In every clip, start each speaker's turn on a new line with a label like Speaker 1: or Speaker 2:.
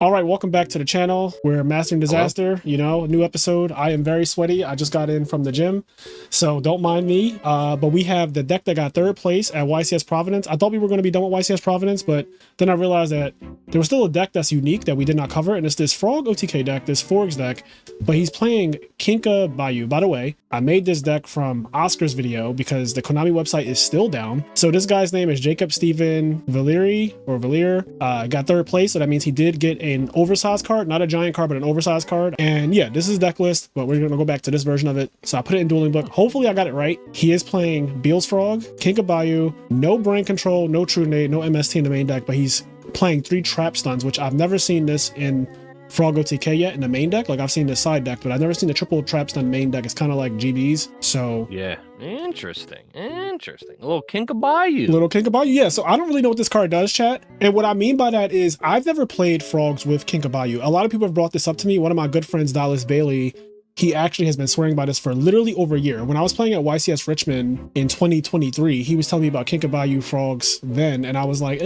Speaker 1: All right, welcome back to the channel. We're Mastering Disaster. You know, new episode. I am very sweaty. I just got in from the gym, so don't mind me. But we have the deck that got third place at YCS Providence. I thought we were going to be done with YCS Providence, but then I realized that there was still a deck that's unique that we did not cover, and it's this Frog OTK deck, this Forgs deck, but he's playing Kinka Bayou. By the way, I made this deck from Oscar's video because the Konami website is still down. So this guy's name is Jacob Steven Valeri, or Valier. Got third place, so that means he did get an oversized card, not a giant card, but an oversized card. And yeah, this is deck list, but we're gonna go back to this version of it. So I put it in Dueling Book. Hopefully I got it right. He is playing Beals Frog, Kinka Bayou, no Brain Control, no True Nade, no MST in the main deck, but he's playing 3 Trap Stuns, which I've never seen this in Frog OTK yet in the main deck. Like I've seen the side deck, but I've never seen the triple Trap Stun main deck. It's kind of like GB's. So
Speaker 2: yeah, interesting. A little Kinka Bayou.
Speaker 1: Little Kinka Bayou, yeah. So I don't really know what this card does, chat. And what I mean by that is I've never played Frogs with Kinka Bayou. A lot of people have brought this up to me. One of my good friends, Dallas Bailey, he actually has been swearing by this for literally over a year. When I was playing at YCS Richmond in 2023, he was telling me about Kinka Bayou Frogs then, and I was like,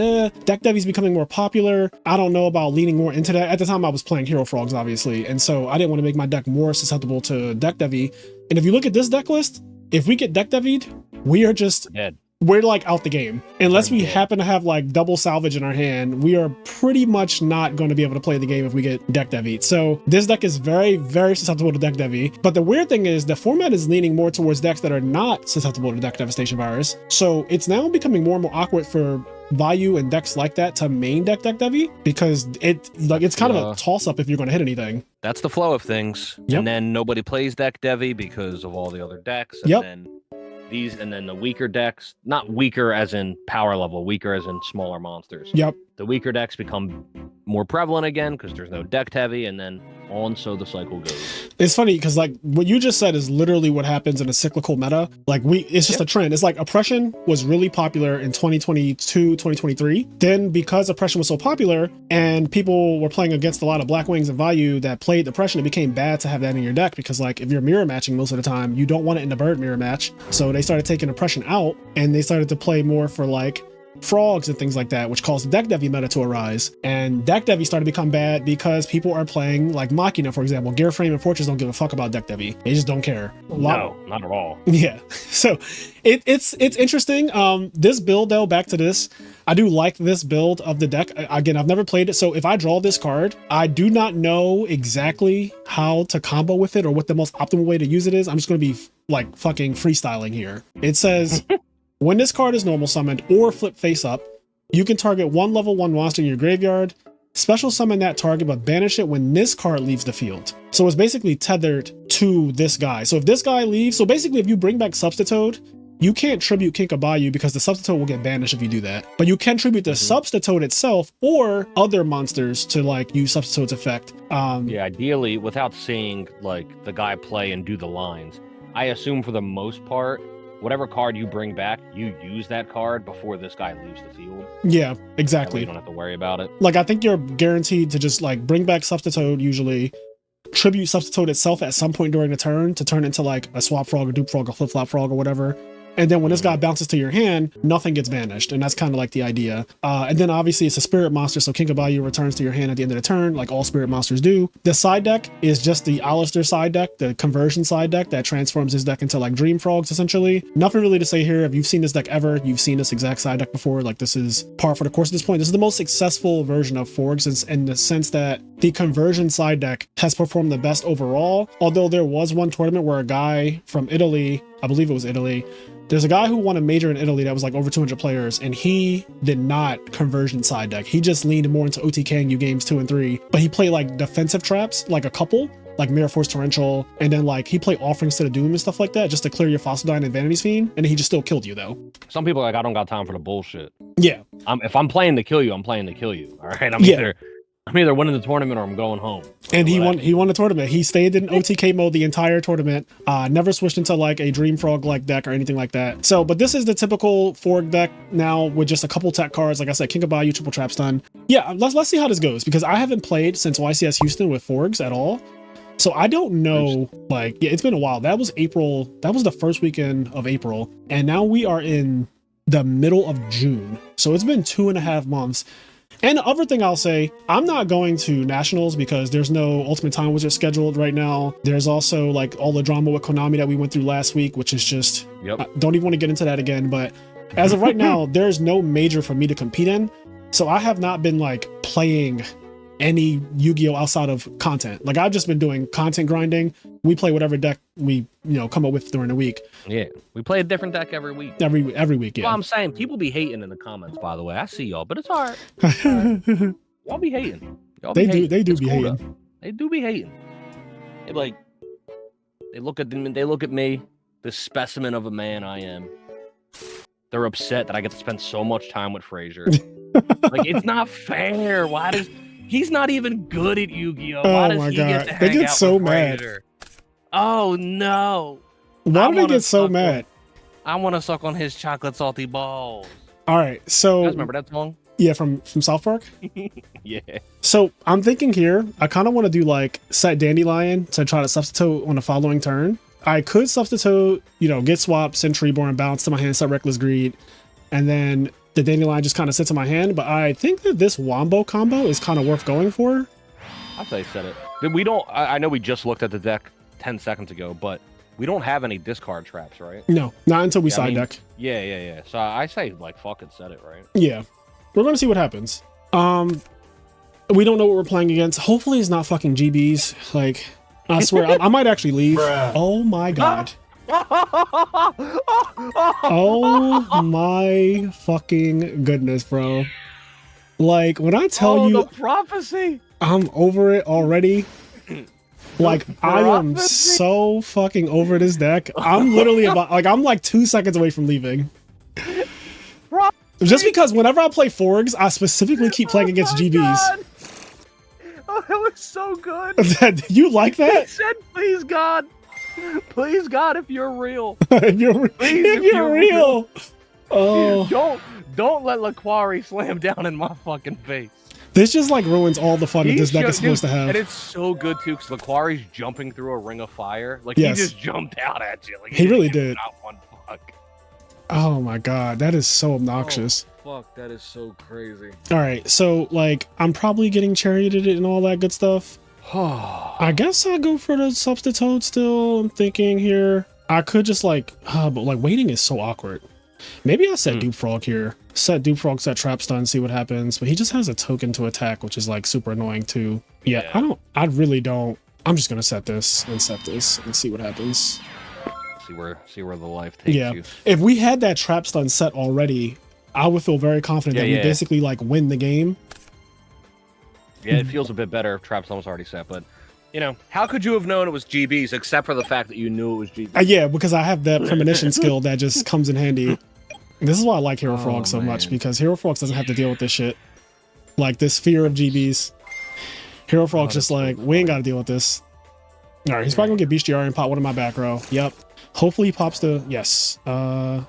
Speaker 1: deck Devi's becoming more popular. I don't know about leaning more into that. At the time, I was playing Hero Frogs, obviously, and so I didn't want to make my deck more susceptible to deck Devi. And if you look at this deck list, if we get deck Devi'd, we are just
Speaker 2: dead.
Speaker 1: We're like out the game. Unless we happen to have like double salvage in our hand, we are pretty much not going to be able to play the game if we get deck Devi. So this deck is very, very susceptible to deck Devi. But the weird thing is the format is leaning more towards decks that are not susceptible to deck devastation virus. So it's now becoming more and more awkward for Bayou and decks like that to main deck Devi, because it's kind of a toss up if you're going to hit anything.
Speaker 2: That's the flow of things.
Speaker 1: Yep.
Speaker 2: And then nobody plays deck Devi because of all the other decks. And then the weaker decks, not weaker as in power level, weaker as in smaller monsters.
Speaker 1: Yep.
Speaker 2: The weaker decks become more prevalent again because there's no deck heavy, and then on so the cycle goes.
Speaker 1: It's funny because like what you just said is literally what happens in a cyclical meta. Like it's just a trend. It's like Oppression was really popular in 2022, 2023. Then because Oppression was so popular and people were playing against a lot of Black Wings and Vayu that played Oppression, it became bad to have that in your deck because like if you're mirror matching most of the time, you don't want it in the bird mirror match. So they started taking Oppression out and they started to play more for like Frogs and things like that, which caused the deck Devi meta to arise. And deck Devi started to become bad because people are playing like Machina, for example. Gearframe and Fortress don't give a fuck about deck Devi. They just don't care.
Speaker 2: No, not at all.
Speaker 1: Yeah. So it's interesting. This build though, back to this, I do like this build of the deck. Again, I've never played it, so if I draw this card, I do not know exactly how to combo with it or what the most optimal way to use it is. I'm just going to be like fucking freestyling here. It says when this card is normal summoned or flip face up, you can target one level 1 monster in your graveyard, special summon that target, but banish it when this card leaves the field. So it's basically tethered to this guy. So if this guy leaves, so basically if you bring back Substitute, you can't tribute Kinka Bayou because the Substitute will get banished if you do that. But you can tribute the Substitute itself or other monsters to like use Substitute's effect.
Speaker 2: Yeah, ideally, without seeing like the guy play and do the lines, I assume for the most part, whatever card you bring back, you use that card before this guy leaves the field.
Speaker 1: Yeah, exactly.
Speaker 2: You don't have to worry about it.
Speaker 1: Like, I think you're guaranteed to just like bring back Substitute, usually tribute Substitute itself at some point during the turn to turn into like a Swap Frog, a Dupe Frog, a Flip Flop Frog or whatever. And then when this guy bounces to your hand, nothing gets banished. And that's kind of like the idea. And then obviously it's a spirit monster. So Kinka Bayou returns to your hand at the end of the turn, like all spirit monsters do. The side deck is just the Alistair side deck, the conversion side deck that transforms his deck into like Dream Frogs, essentially. Nothing really to say here. If you've seen this deck ever, you've seen this exact side deck before. Like this is par for the course at this point. This is the most successful version of Forgs in the sense that the conversion side deck has performed the best overall. Although there was one tournament where a guy from Italy, I believe it was Italy, there's a guy who won a major in Italy that was like over 200 players, and he did not conversion side deck. He just leaned more into OTKing you games 2 and 3, but he played like defensive traps, like a couple, like Mirror Force Torrential, and then like he played Offerings to the Doom and stuff like that just to clear your Fossil Dine and Vanity's Fiend, and he just still killed you though.
Speaker 2: Some people are like, I don't got time for the bullshit.
Speaker 1: Yeah.
Speaker 2: If I'm playing to kill you, I'm playing to kill you. All right. I'm either winning the tournament or I'm going home.
Speaker 1: And he won the tournament. He stayed in OTK mode the entire tournament. Never switched into like a Dream Frog like deck or anything like that. So, but this is the typical Forg deck now with just a couple tech cards. Like I said, Kinka Bayou, triple trap stun. Yeah, let's see how this goes because I haven't played since YCS Houston with Forgs at all. So I don't know, like, yeah, it's been a while. That was April. That was the first weekend of April. And now we are in the middle of June. So it's been 2.5 months. And I don't know, like, what the fuck is going on. And the other thing I'll say, I'm not going to nationals because there's no Ultimate Time Wizard scheduled right now. There's also like all the drama with Konami that we went through last week, which is just,
Speaker 2: Yep.
Speaker 1: I don't even want to get into that again. But as of right now, there's no major for me to compete in. So I have not been like playing any Yu-Gi-Oh outside of content. Like I've just been doing content grinding. We play whatever deck we, come up with during the week.
Speaker 2: Yeah, we play a different deck every week.
Speaker 1: Every week, yeah.
Speaker 2: Well, I'm saying people be hating in the comments, by the way. I see y'all, but it's all right. Y'all be hating. Y'all be hating.
Speaker 1: They do
Speaker 2: It's
Speaker 1: be
Speaker 2: cool,
Speaker 1: hating.
Speaker 2: though. They do be hating. They look at them. They look at me, the specimen of a man I am. They're upset that I get to spend so much time with Frazier. Like it's not fair. Why does he's not even good at Yu-Gi-Oh? Why does he get to hang out
Speaker 1: so
Speaker 2: with
Speaker 1: mad.
Speaker 2: Frazier? Oh no!
Speaker 1: Why do they get so mad?
Speaker 2: I want to suck on his chocolate salty balls.
Speaker 1: All right, so
Speaker 2: You guys remember that song?
Speaker 1: Yeah, from South Park.
Speaker 2: Yeah.
Speaker 1: So I'm thinking here, I kind of want to do like set Dandelion to try to substitute on the following turn. I could substitute, get swapped, send Treeborn, bounce to my hand, set Reckless Greed, and then the Dandelion just kind of sits in my hand. But I think that this Wombo combo is kind of worth going for.
Speaker 2: I say set it. But we don't. I know we just looked at the deck 10 seconds ago, but we don't have any discard traps, right?
Speaker 1: No, not until we side deck.
Speaker 2: Yeah. So I say like fucking set it, right?
Speaker 1: Yeah, we're gonna see what happens. We don't know what we're playing against. Hopefully, it's not fucking GBs. Like, I swear, I might actually leave.
Speaker 3: Bruh.
Speaker 1: Oh my god. Oh my fucking goodness, bro. Like, when I tell you
Speaker 2: the prophecy.
Speaker 1: I'm over it already. Like, I am so fucking over this deck. I'm literally I'm like 2 seconds away from leaving. Just because whenever I play Forgs, I specifically keep playing against GBs.
Speaker 2: God. Oh, that was so good.
Speaker 1: You like
Speaker 2: He
Speaker 1: that?
Speaker 2: said, please God, if you're real.
Speaker 1: if you're
Speaker 2: Please,
Speaker 1: real. Oh,
Speaker 2: Don't let Laquari slam down in my fucking face.
Speaker 1: this just like ruins all the fun that this deck is supposed to have.
Speaker 2: And it's so good too, because Laquari's jumping through a ring of fire. Like
Speaker 1: Yes.
Speaker 2: he just jumped out at you. Like,
Speaker 1: He really
Speaker 2: didn't
Speaker 1: did.
Speaker 2: give Not one fuck.
Speaker 1: Oh my god, that is so obnoxious.
Speaker 2: Oh, fuck, that is so crazy.
Speaker 1: All right, so like I'm probably getting charioted and all that good stuff. I guess I'll go for the substitute still. I'm thinking here. I could just but like waiting is so awkward. Maybe I'll set Dupe Frog here. Set Dupe Frog, set Trap Stun, see what happens. But he just has a token to attack, which is like super annoying too. Yeah. I really don't. I'm just gonna set this and see what happens.
Speaker 2: See where the life takes you.
Speaker 1: If we had that Trap Stun set already, I would feel very confident that we basically like win the game.
Speaker 2: Yeah, it feels a bit better if Trap's almost already set, but how could you have known it was GBs except for the fact that you knew it was GBs?
Speaker 1: Yeah, because I have that premonition skill that just comes in handy. This is why I like Hero Frog so much, because Hero Frog doesn't have to deal with this shit. Like this fear of GBs. Hero Frog's just like, we ain't gotta deal with this. Alright, he's probably gonna get Bestiary and pop one in my back row. Yep. Hopefully he pops the yes. I'm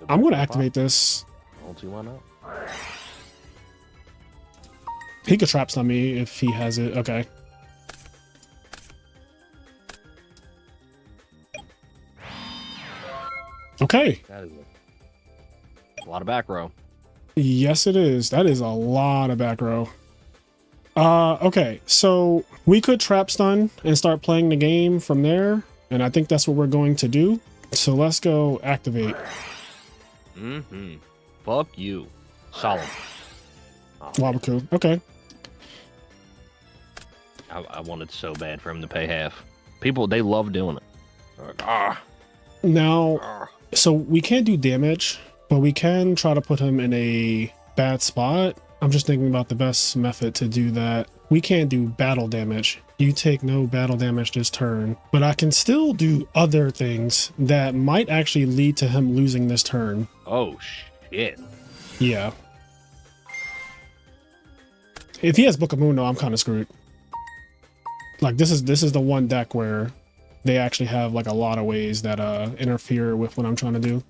Speaker 1: gonna activate this.
Speaker 2: Why not?
Speaker 1: He could trap stun me if he has it. Okay. Okay.
Speaker 2: That is a lot of back row.
Speaker 1: Yes, it is. That is a lot of back row. Okay, so we could trap stun and start playing the game from there, and I think that's what we're going to do. So let's go activate.
Speaker 2: Fuck you. Solid.
Speaker 1: Wabaku. Okay.
Speaker 2: I wanted so bad for him to pay half. People, they love doing it. Like,
Speaker 1: Now, so we can't do damage, but we can try to put him in a bad spot. I'm just thinking about the best method to do that. We can't do battle damage. You take no battle damage this turn, but I can still do other things that might actually lead to him losing this turn.
Speaker 2: Oh, shit.
Speaker 1: Yeah. If he has Book of Moon, though, I'm kind of screwed. Like, this is the one deck where they actually have like a lot of ways that interfere with what I'm trying to do.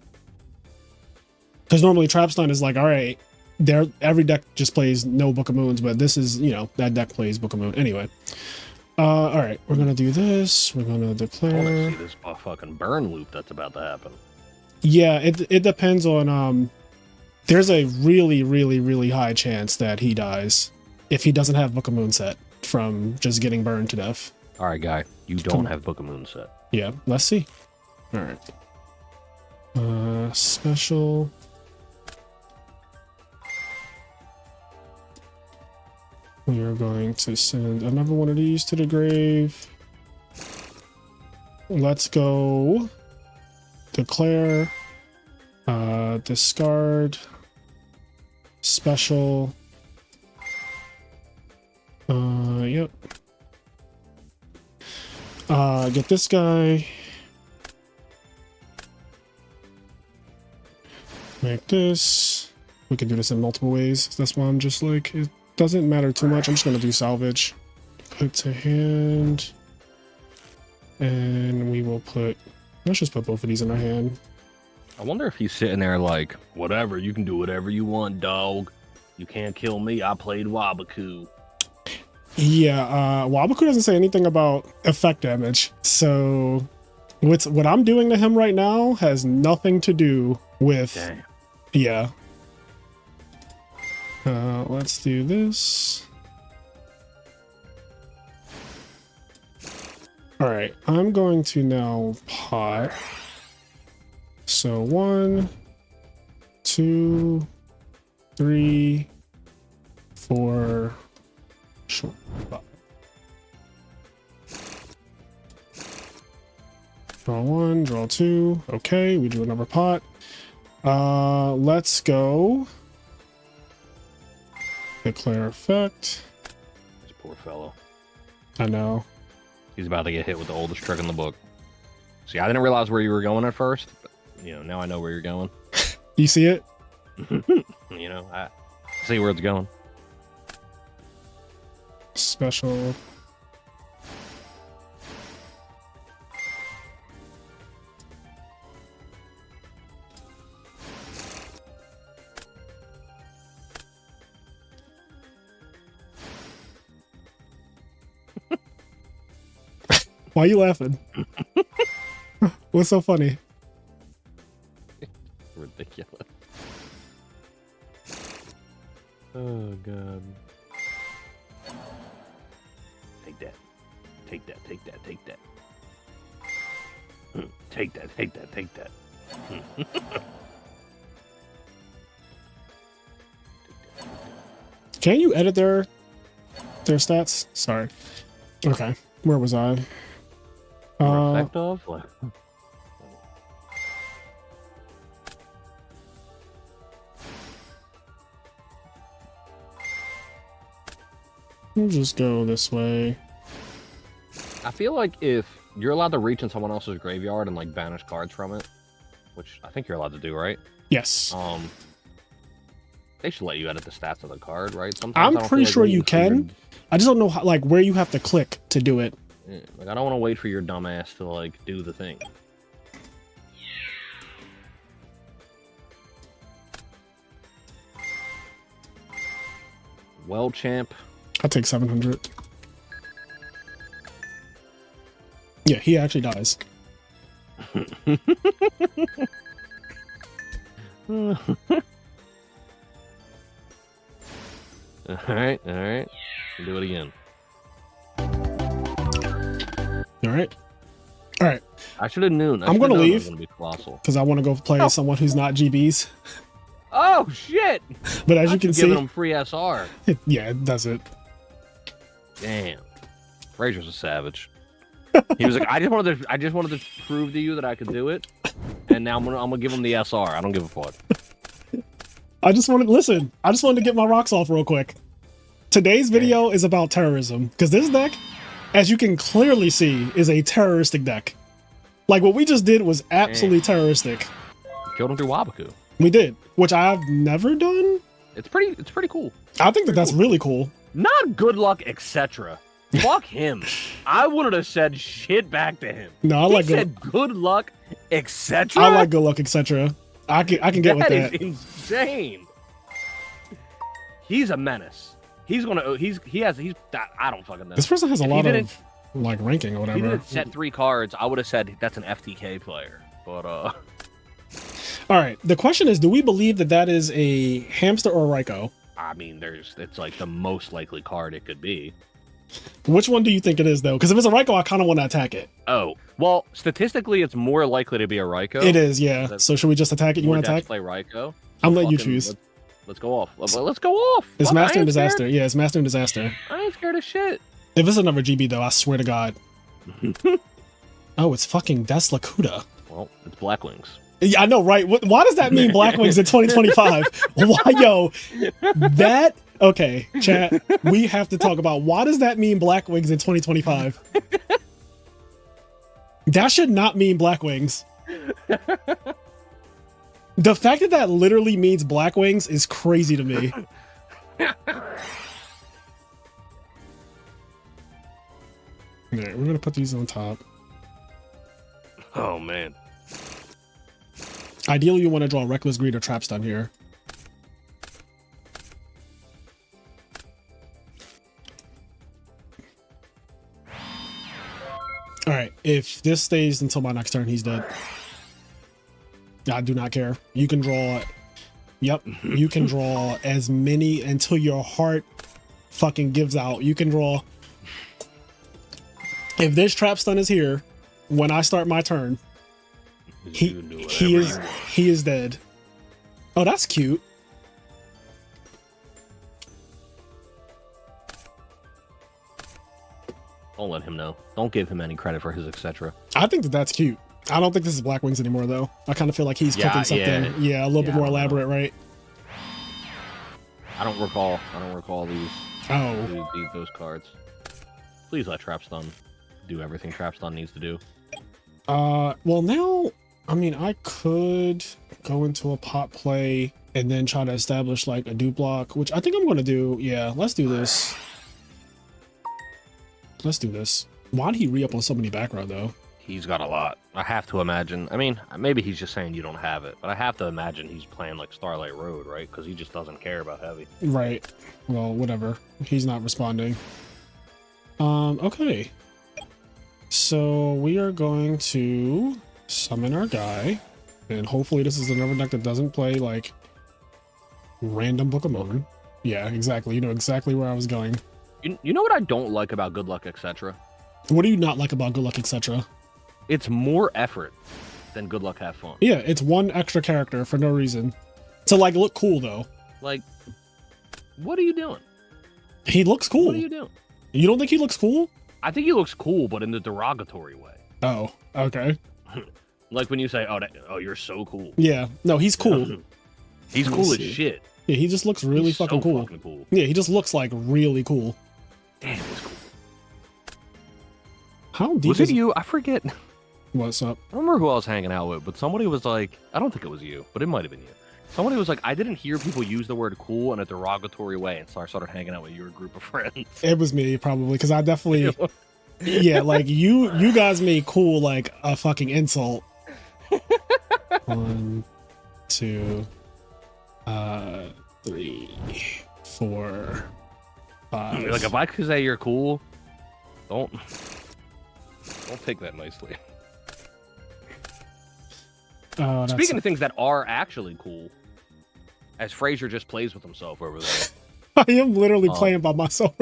Speaker 1: Because normally Trap Stun is like, all right, every deck just plays no Book of Moons, but this is, that deck plays Book of Moon. Anyway. All right, we're gonna do this. We're gonna declare.
Speaker 2: I want to see this fucking burn loop that's about to happen.
Speaker 1: Yeah, it depends on There's a really, really, really high chance that he dies if he doesn't have Book of Moon set from just getting burned to death.
Speaker 2: All right, guy. You don't have Book of Moon set.
Speaker 1: Yeah, let's see. All right. Special. We are going to send another one of these to the grave. Let's go. Declare. Discard. Special. Yep. Get this guy. Make this. We can do this in multiple ways. That's why I'm just like, it doesn't matter too much. I'm just gonna do salvage. Put to hand. And we will put, let's just put both of these in our hand.
Speaker 2: I wonder if he's sitting there like, whatever, you can do whatever you want, dog. You can't kill me. I played Wabaku.
Speaker 1: Yeah, Wabaku doesn't say anything about effect damage. So what I'm doing to him right now has nothing to do with...
Speaker 2: Damn.
Speaker 1: Yeah. Let's do this. All right, I'm going to now pot. So 1, 2, 3, 4, short. 5. Draw 1, draw 2. Okay, we do another pot. Let's go. Declare effect.
Speaker 2: This poor fellow.
Speaker 1: I know.
Speaker 2: He's about to get hit with the oldest trick in the book. See, I didn't realize where you were going at first. But, you know, now I know where you're going.
Speaker 1: You see it?
Speaker 2: You know, I see where it's going.
Speaker 1: Special. Why are you laughing? What's so funny?
Speaker 2: Ridiculous. Oh, God. Take that. Take that, take that, take that. Take that, take that, take that.
Speaker 1: Can you edit their stats? Sorry. Okay. Where was I?
Speaker 2: Effect of?
Speaker 1: We'll just go this way.
Speaker 2: I feel like if you're allowed to reach in someone else's graveyard and like banish cards from it, which I think you're allowed to do, right?
Speaker 1: Yes.
Speaker 2: They should let you edit the stats of the card, right? Sometimes
Speaker 1: I'm
Speaker 2: I don't
Speaker 1: pretty
Speaker 2: feel
Speaker 1: sure
Speaker 2: like
Speaker 1: you can. I just don't know how, like, where you have to click to do it.
Speaker 2: Yeah, like I don't want to wait for your dumbass to like do the thing. Well, champ.
Speaker 1: I'll take 700. Yeah, he actually dies.
Speaker 2: All right, all right. We'll do it again.
Speaker 1: All right. All right.
Speaker 2: I should have known.
Speaker 1: I'm going to leave
Speaker 2: because
Speaker 1: I want to go play someone who's not GBs.
Speaker 2: Oh, shit.
Speaker 1: But as you can see,
Speaker 2: giving him free SR.
Speaker 1: Yeah, it does it.
Speaker 2: Damn. Frazier's a savage. He was like, I just wanted to prove to you that I could do it, and now I'm gonna give him the SR. I don't give a fuck.
Speaker 1: I just wanted to get my rocks off real quick. Today's video is about terrorism because this deck, as you can clearly see, is a terroristic deck. Like what we just did was absolutely terroristic.
Speaker 2: Killed him through Wabaku.
Speaker 1: We did, which I've never done.
Speaker 2: It's pretty cool.
Speaker 1: I think that's really cool.
Speaker 2: Not good luck, etc. Fuck him. I wouldn't have said shit back to him.
Speaker 1: No, I like
Speaker 2: good luck, etc.
Speaker 1: I like good luck, etc. I can get with that.
Speaker 2: That is insane. He's a menace. I don't fucking know.
Speaker 1: This person has a lot of like ranking or whatever.
Speaker 2: If he didn't set 3 cards, I would have said that's an FTK player. But
Speaker 1: all All right. The question is, do we believe that that is a hamster or a Raikou?
Speaker 2: I mean, it's like the most likely card it could be.
Speaker 1: Which one do you think it is, though? Because if it's a Raikou, I kind of want to attack it.
Speaker 2: Oh, well, statistically, it's more likely to be a Raikou.
Speaker 1: It is, yeah. So should we just attack it? You want to attack?
Speaker 2: Play Raikou.
Speaker 1: I'm letting you choose.
Speaker 2: Let's go off. Let's go off.
Speaker 1: It's Master and Disaster. Yeah, it's Master and Disaster.
Speaker 2: I ain't scared of shit.
Speaker 1: If it's another GB, though, I swear to God. Oh, it's fucking Lakuta.
Speaker 2: Well, it's Black Wings.
Speaker 1: Yeah, I know, right? Why does that mean Black Wings in 2025? Why, yo? That... Okay, chat, we have to talk about why does that mean Black Wings in 2025? That should not mean Black Wings. The fact that that literally means Black Wings is crazy to me. Alright, we're gonna put these on top.
Speaker 2: Oh, man.
Speaker 1: Ideally, you want to draw Reckless Greed or Trap Stun here. All right, if this stays until my next turn, he's dead. I do not care. You can draw. Yep, you can draw as many until your heart fucking gives out. You can draw. If this trap stun is here, when I start my turn, he is dead. Oh, that's cute.
Speaker 2: Don't let him know. Don't give him any credit for his etc.
Speaker 1: I think that that's cute. I don't think this is Black Wings anymore, though. I kind of feel like he's cooking something. Yeah, a little bit more elaborate, right?
Speaker 2: I don't recall these.
Speaker 1: Oh,
Speaker 2: those cards. Please let Trap Stun do everything Trap Stun needs to do.
Speaker 1: Well now, I mean, I could go into a pot play and then try to establish like a dupe block, which I think I'm going to do. Yeah, let's do this. Let's do this. Why'd he re-up on so many background, though?
Speaker 2: He's got a lot. I have to imagine. I mean, maybe he's just saying you don't have it, but I have to imagine he's playing like Starlight Road, right? Because he just doesn't care about heavy.
Speaker 1: Right. Well, whatever. He's not responding. Okay. So we are going to summon our guy, and hopefully this is another deck that doesn't play like random Book of Moon. Yeah, exactly. You know exactly where I was going.
Speaker 2: You know what I don't like about Good Luck, etc.?
Speaker 1: What do you not like about Good Luck, etc.?
Speaker 2: It's more effort than Good Luck, Have Fun.
Speaker 1: Yeah, it's one extra character for no reason. To like look cool though.
Speaker 2: Like, what are you doing?
Speaker 1: He looks cool.
Speaker 2: What are you doing?
Speaker 1: You don't think he looks cool?
Speaker 2: I think he looks cool, but in the derogatory way.
Speaker 1: Oh, okay.
Speaker 2: Like when you say, "Oh, you're so cool."
Speaker 1: Yeah, no, he's cool.
Speaker 2: He's cool as shit.
Speaker 1: Yeah, he just looks really fucking cool. Yeah, he just looks like really cool.
Speaker 2: Damn, he's cool.
Speaker 1: How deep
Speaker 2: was it you? I forget.
Speaker 1: What's up?
Speaker 2: I don't remember who I was hanging out with, but somebody was like, I don't think it was you, but it might have been you. Somebody was like, I didn't hear people use the word cool in a derogatory way, and so I started hanging out with your group of friends.
Speaker 1: It was me, probably, because I definitely... Yeah, like, you guys made cool, like, a fucking insult. 1, 2, 3, 4, 5.
Speaker 2: Like, if I could say you're cool, don't take that nicely. Speaking of things that are actually cool, as Frazier just plays with himself over there.
Speaker 1: I am literally playing by myself.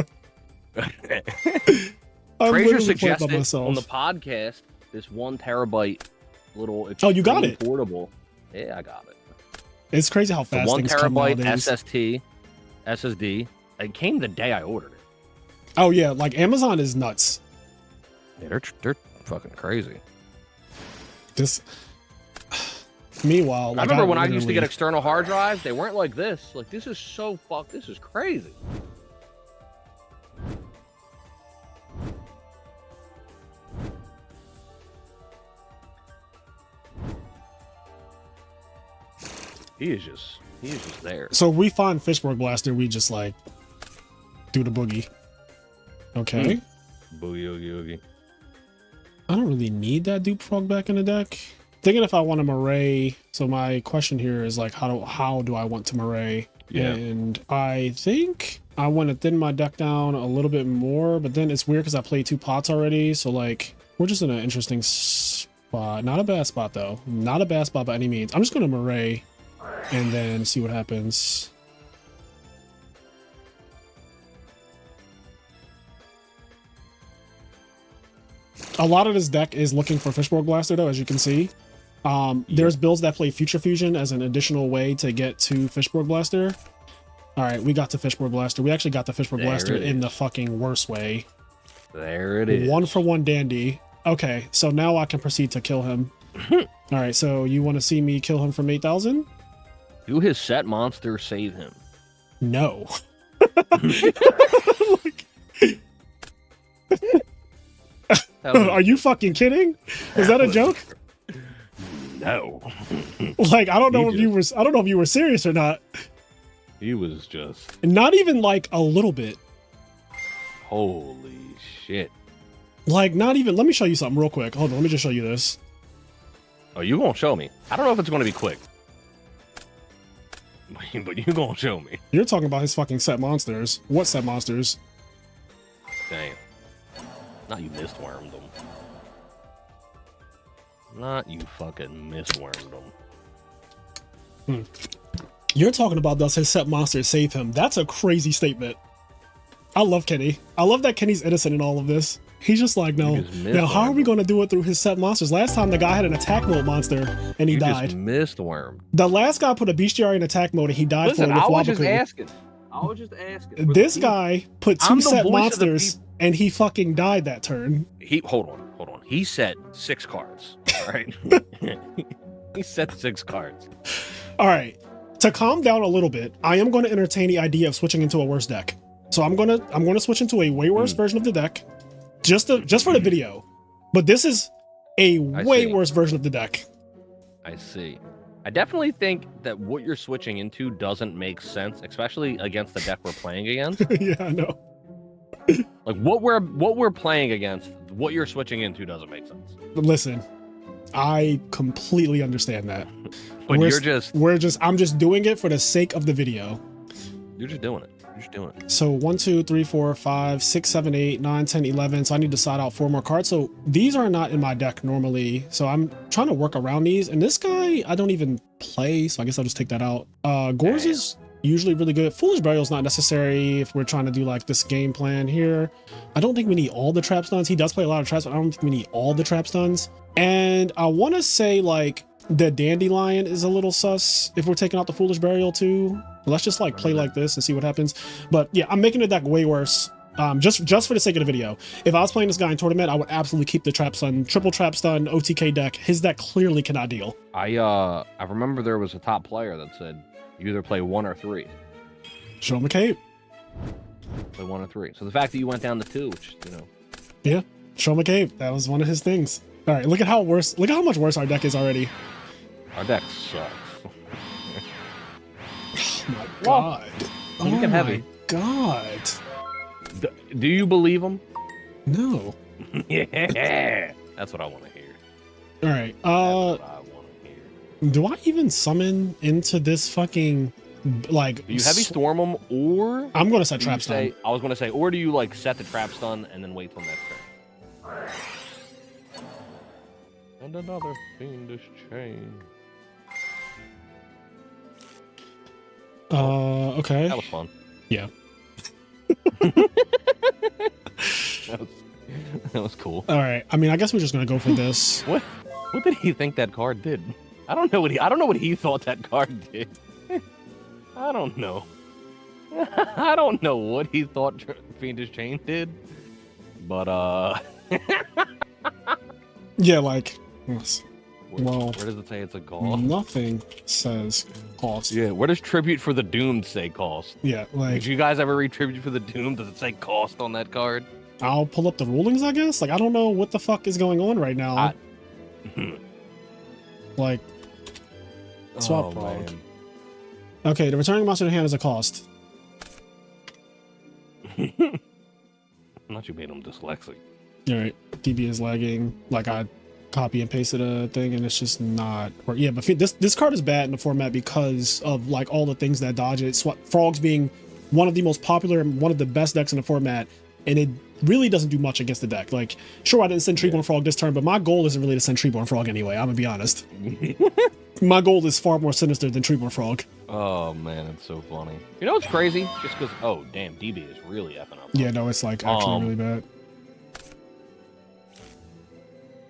Speaker 2: Frazier suggested on the podcast this 1 terabyte little.
Speaker 1: Oh, you got it.
Speaker 2: Portable. Yeah, I got it.
Speaker 1: It's crazy how fast things come nowadays.
Speaker 2: 1 terabyte SSD. It came the day I ordered it.
Speaker 1: Oh yeah, like Amazon is nuts.
Speaker 2: Yeah, they're fucking crazy.
Speaker 1: This. Meanwhile, like,
Speaker 2: I remember when I used to get external hard drives, they weren't like this. Like, this is so this is crazy. He is just there.
Speaker 1: So we find Fishborg Blaster, we just like do the boogie. Okay.
Speaker 2: Boogie oogie oogie.
Speaker 1: I don't really need that Dupe Frog back in the deck. Thinking if I want to Murray. So my question here is like, how do I want to Murray?
Speaker 2: Yeah.
Speaker 1: And I think I want to thin my deck down a little bit more, but then it's weird because I played 2 pots already. So like, we're just in an interesting Not a bad spot though. Not a bad spot by any means. I'm just gonna Murray and then see what happens. A lot of this deck is looking for Fishborg Blaster though, as you can see. There's builds that play Future Fusion as an additional way to get to Fishborg Blaster. All right, we got the Fishborg Blaster. We actually got the Fishborg Blaster in the fucking worst way.
Speaker 2: There it is.
Speaker 1: 1-for-1 dandy. Okay, so now I can proceed to kill him. All right, so you want to see me kill him from 8,000?
Speaker 2: Do his set monster save him?
Speaker 1: No. Are you fucking kidding? Is that a joke?
Speaker 2: No.
Speaker 1: Like, I don't know if you were serious or not.
Speaker 2: He was just
Speaker 1: not even like a little bit.
Speaker 2: Holy shit.
Speaker 1: Like, not even. Let me show you something real quick. Hold on, let me just show you this.
Speaker 2: Oh, you gonna show me? I don't know if it's gonna be quick. But you gonna show me.
Speaker 1: You're talking about his fucking set monsters. What set monsters?
Speaker 2: Damn. Not you mistwormed them. Not you fucking mistwormed them.
Speaker 1: You're talking about does his set monsters save him? That's a crazy statement. I love Kenny. I love that Kenny's innocent in all of this. He's just like, no. Now, how are we going to do it through his set monsters? Last time the guy had an attack mode monster and he died.
Speaker 2: Just mistwormed.
Speaker 1: The last guy put a bestiary in attack mode and he died for it with
Speaker 2: I
Speaker 1: Wabaku.
Speaker 2: was just asking. I was just asking.
Speaker 1: This guy put two set monsters and he fucking died that turn.
Speaker 2: Hold on. He set 6 cards. All right. He set 6 cards.
Speaker 1: All right. To calm down a little bit, I am going to entertain the idea of switching into a worse deck. So I'm gonna switch into a way worse version of the deck, just for the video. But this is a way worse version of the deck.
Speaker 2: I see. I definitely think that what you're switching into doesn't make sense, especially against the deck we're playing against.
Speaker 1: Yeah, I know.
Speaker 2: Like what we're playing against, what you're switching into doesn't make sense.
Speaker 1: But listen, I completely understand that.
Speaker 2: But
Speaker 1: I'm just doing it for the sake of the video.
Speaker 2: You're just doing it.
Speaker 1: So 1, 2, 3, 4, 5, 6, 7, 8, 9, 10, 11. So I need to side out 4 more cards. So these are not in my deck normally. So I'm trying to work around these. And this guy, I don't even play. So I guess I'll just take that out. Gores is usually really good. Foolish Burial is not necessary if we're trying to do like this game plan here. I don't think we need all the trap stuns. He does play a lot of traps, but I don't think we need all the trap stuns. And I want to say like the Dandelion is a little sus if we're taking out the Foolish Burial too. Let's just like play like this and see what happens. But yeah, I'm making the deck way worse. Just for the sake of the video. If I was playing this guy in tournament, I would absolutely keep the trap stun, triple trap stun, OTK deck. His deck clearly cannot deal.
Speaker 2: I remember there was a top player that said you either play 1 or 3.
Speaker 1: Show him a cape.
Speaker 2: Play 1 or 3. So the fact that you went down to 2, which
Speaker 1: yeah, show him a cape. That was one of his things. All right, look at how much worse our deck is already.
Speaker 2: Our deck sucks.
Speaker 1: Oh my god. Oh my god.
Speaker 2: Do you believe him?
Speaker 1: No.
Speaker 2: Yeah. That's what I want to hear.
Speaker 1: All right.
Speaker 2: That's what I want to hear.
Speaker 1: Do I even summon into this fucking like?
Speaker 2: Do you heavy storm them, or
Speaker 1: I'm gonna set trap stun.
Speaker 2: I was gonna say, or do you like set the trap stun and then wait till next turn? And another fiendish chain.
Speaker 1: Okay.
Speaker 2: That was fun.
Speaker 1: Yeah.
Speaker 2: that was cool.
Speaker 1: All right. I mean, I guess we're just gonna go for this.
Speaker 2: What did he think that card did? I don't know what he thought that card did. I don't know. I don't know what he thought Fiendish Chain did. But
Speaker 1: yeah, like
Speaker 2: Where does it say it's a cost?
Speaker 1: Nothing says cost.
Speaker 2: Yeah, where does Tribute for the Doomed say cost?
Speaker 1: Yeah, like...
Speaker 2: Did you guys ever read Tribute for the Doomed? Does it say cost on that card?
Speaker 1: I'll pull up the rulings, I guess? Like, I don't know what the fuck is going on right now. Like... Swap frog. Okay, the returning monster to hand is a cost.
Speaker 2: Not you made him dyslexic.
Speaker 1: Alright, DB is lagging. Like, I copy and pasted a thing and it's just not work. Yeah, but this card is bad in the format because of like all the things that dodge it. Frogs being one of the most popular and one of the best decks in the format and it really doesn't do much against the deck. Like, sure, I didn't send Treeborn Frog this turn, but my goal isn't really to send Treeborn Frog anyway. I'm gonna be honest. My goal is far more sinister than Treeborn Frog.
Speaker 2: Oh man, it's so funny. You know what's crazy? Just because, oh damn, DB is really effing up.
Speaker 1: Yeah, no, it's like actually really bad.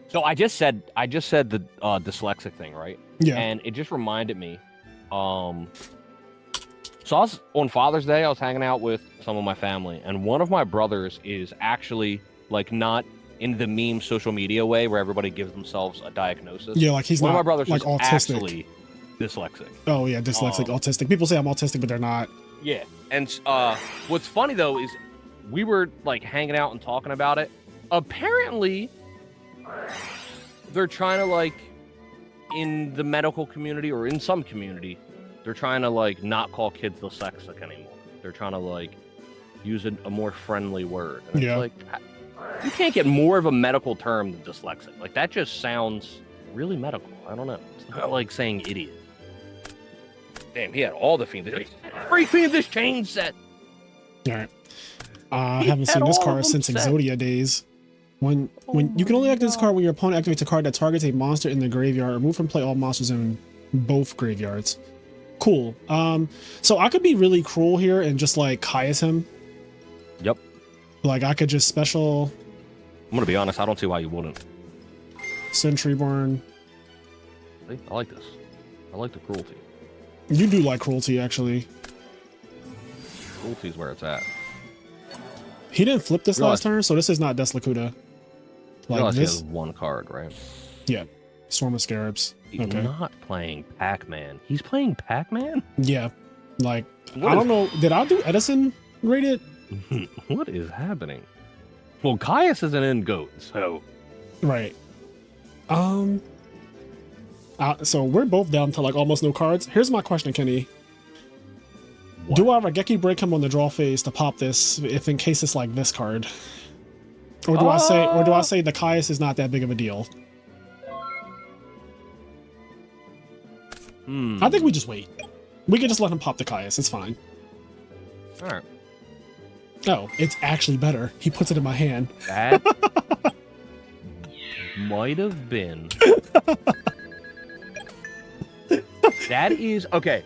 Speaker 2: So I just said the dyslexic thing, right?
Speaker 1: Yeah.
Speaker 2: And it just reminded me. So I was on Father's Day. I was hanging out with some of my family, and one of my brothers is actually like not in the meme social media way where everybody gives themselves a diagnosis.
Speaker 1: Yeah, like he's
Speaker 2: one
Speaker 1: not
Speaker 2: of my brothers
Speaker 1: like
Speaker 2: is
Speaker 1: autistic.
Speaker 2: actually dyslexic.
Speaker 1: Oh yeah, dyslexic, autistic. People say I'm autistic, but they're not.
Speaker 2: Yeah, and what's funny though is we were like hanging out and talking about it. Apparently, they're trying to like in the medical community or in some community, they're trying to like not call kids dyslexic anymore. They're trying to like use a more friendly word. And
Speaker 1: Yeah.
Speaker 2: it's like you can't get more of a medical term than dyslexic. Like that just sounds really medical. I don't know. It's not like saying idiot. Damn, he had all the fiends. Free Fiendish chain set.
Speaker 1: All right. I haven't seen this card since Exodia days. When you can only activate this card when your opponent activates a card that targets a monster in the graveyard. Remove from play all monsters in both graveyards. Cool. So I could be really cruel here and just like Caius him.
Speaker 2: Yep.
Speaker 1: Like I could just special.
Speaker 2: I'm gonna be honest. I don't see why you wouldn't.
Speaker 1: Sentryborn.
Speaker 2: See, I like this. I like the cruelty.
Speaker 1: You do like cruelty, actually.
Speaker 2: Cruelty's where it's at.
Speaker 1: He didn't flip this last turn, so this is not Deslakuta. Like
Speaker 2: He
Speaker 1: this.
Speaker 2: has one card, right?
Speaker 1: Yeah. Swarm of Scarabs.
Speaker 2: He's
Speaker 1: Okay.
Speaker 2: not playing Pac-Man. He's playing Pac-Man?
Speaker 1: Yeah. Like, I don't know. Did I do Edison rated?
Speaker 2: What is happening? Well, Caius isn't in GOAT, so...
Speaker 1: Right. So we're both down to like almost no cards. Here's my question, Kenny.
Speaker 2: What?
Speaker 1: Do I Raigeki break him on the draw phase to pop this if in case it's like this card? Or do I say the Caius is not that big of a deal? I think we just wait. We can just let him pop the Caius. It's fine.
Speaker 2: All right.
Speaker 1: Oh, it's actually better. He puts it in my hand.
Speaker 2: That might have been. That is okay.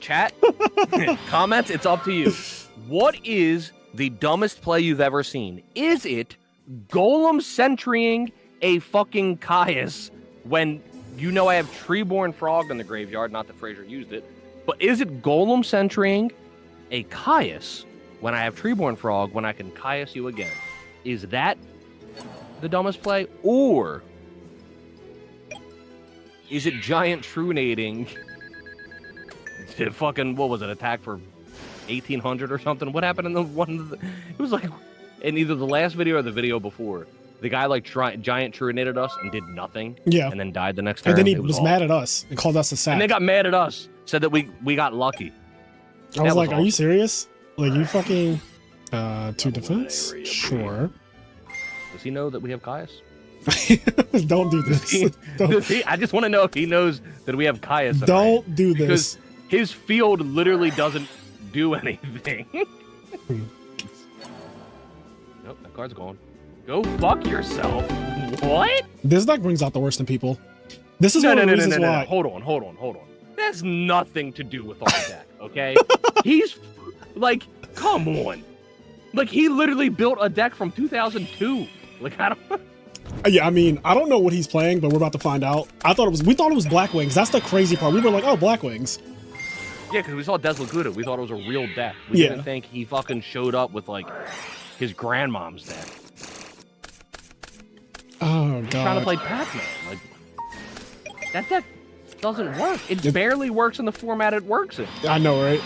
Speaker 2: Chat, comments. It's up to you. What is the dumbest play you've ever seen? Is it Golem sentrying a fucking Caius when you know I have Treeborn Frog in the graveyard? Not that Frazier used it, but is it Golem sentrying a Caius when I have Treeborn Frog when I can Caius you again? Is that the dumbest play, or is it Giant Truenating to fucking, what was it, attack for 1800 or something? What happened in the one? It was like in either the last video or the video before. The guy like Giant Truenated us and did nothing.
Speaker 1: Yeah.
Speaker 2: And then died the next turn.
Speaker 1: And then he was mad at us and called us a sack.
Speaker 2: And they got mad at us. Said that we got lucky.
Speaker 1: I was like, are you serious? Like, you fucking... 2 defense? Sure.
Speaker 2: Does he know that we have Caius?
Speaker 1: Don't do this.
Speaker 2: I just want to know if he knows that we have Caius.
Speaker 1: Don't do this.
Speaker 2: Because his field literally doesn't do anything. Nope, that card's gone. Go fuck yourself. What?
Speaker 1: This deck brings out the worst in people. This is one of the reasons why.
Speaker 2: Hold on. That has nothing to do with our deck, okay? He's like, come on. Like, he literally built a deck from 2002. Like, I don't...
Speaker 1: Yeah, I mean, I don't know what he's playing, but we're about to find out. We thought it was Black Wings. That's the crazy part. We were like, oh, Black Wings.
Speaker 2: Yeah, because we saw Deslakuta. We thought it was a real deck. We didn't think he fucking showed up with, like, his grandmom's deck.
Speaker 1: Oh, God.
Speaker 2: He's trying to play Pac-Man. Like, that deck doesn't work. It barely works in the format it works in.
Speaker 1: I know, right?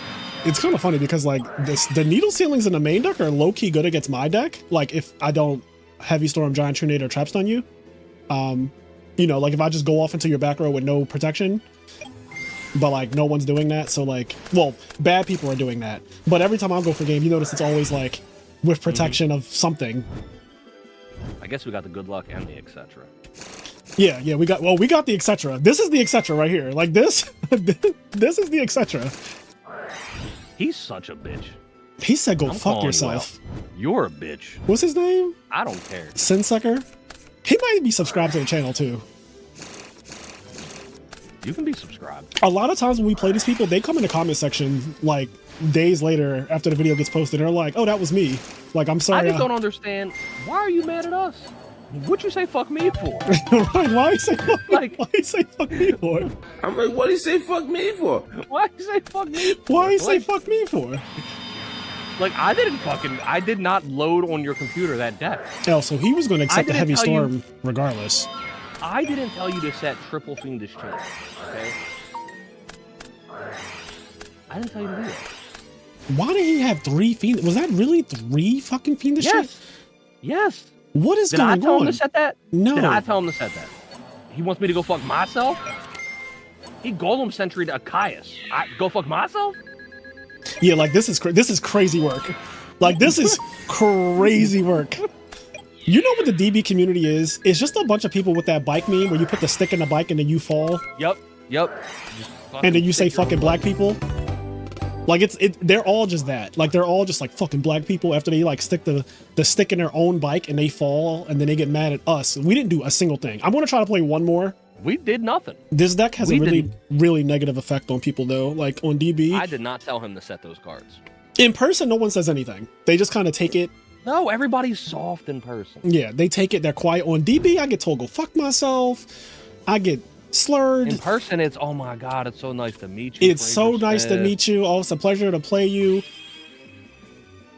Speaker 1: It's kind of funny because, like, the needle ceilings in the main deck are low-key good against my deck. Like, if I don't Heavy Storm, Giant Trunade, or Trap Stun you. You know, like, if I just go off into your back row with no protection, but, like, no one's doing that. So, like, well, bad people are doing that. But every time I go for game, you notice it's always, like, with protection of something.
Speaker 2: I guess we got the good luck and the etc.
Speaker 1: Yeah, we got the etc. This is the etc right here. Like, this is the etc.
Speaker 2: He's such a bitch.
Speaker 1: He said, "Go
Speaker 2: I'm
Speaker 1: fuck
Speaker 2: calling you
Speaker 1: yourself."
Speaker 2: You're a bitch.
Speaker 1: What's his name?
Speaker 2: I don't care.
Speaker 1: Sinsucker. He might be subscribed to the channel too.
Speaker 2: You can be subscribed.
Speaker 1: A lot of times when we play these people, they come in the comment section like days later after the video gets posted. They're like, "Oh, that was me." Like, I'm sorry.
Speaker 2: I just don't understand. Why are you mad at us? What'd you say fuck me for?
Speaker 1: Right, why you say fuck,
Speaker 2: Like,
Speaker 1: why you say fuck me for?
Speaker 3: I'm like, what do you say fuck me for?
Speaker 2: Why you say fuck me for?
Speaker 1: Why you say
Speaker 2: Like,
Speaker 1: fuck me for?
Speaker 2: Like, I did not load on your computer that deck.
Speaker 1: Oh, so he was going to accept the heavy
Speaker 2: didn't tell
Speaker 1: storm regardless.
Speaker 2: I didn't tell you to set triple fiendish chance, okay? I didn't tell you to do that.
Speaker 1: Why did he have 3 fiend? Was that really 3 fucking fiendish?
Speaker 2: Yes. Yes.
Speaker 1: What is
Speaker 2: Did
Speaker 1: going
Speaker 2: I tell him
Speaker 1: on?
Speaker 2: to set that?
Speaker 1: No.
Speaker 2: Did I tell him to set that? He wants me to go fuck myself? He golem sentry'd a Caius. I go fuck myself?
Speaker 1: Yeah, like this is crazy work. Like this is crazy work. You know what the DB community is? It's just a bunch of people with that bike meme where you put the stick in the bike and then you fall.
Speaker 2: Yep.
Speaker 1: And then you say fucking black people. Like they're all just that. Like they're all just like fucking black people after they like stick the stick in their own bike and they fall and then they get mad at us. We didn't do a single thing. I'm gonna try to play one more.
Speaker 2: We did nothing.
Speaker 1: This deck has a really negative effect on people though. Like on DB.
Speaker 2: I did not tell him to set those cards.
Speaker 1: In person, no one says anything. They just kind of take it.
Speaker 2: No, everybody's soft in person.
Speaker 1: Yeah, they take it. They're quiet. On DB, I get told go fuck myself. I get slurred.
Speaker 2: In person, it's oh my god, it's so nice to meet you.
Speaker 1: It's so nice to meet you. Oh, it's a pleasure to play you.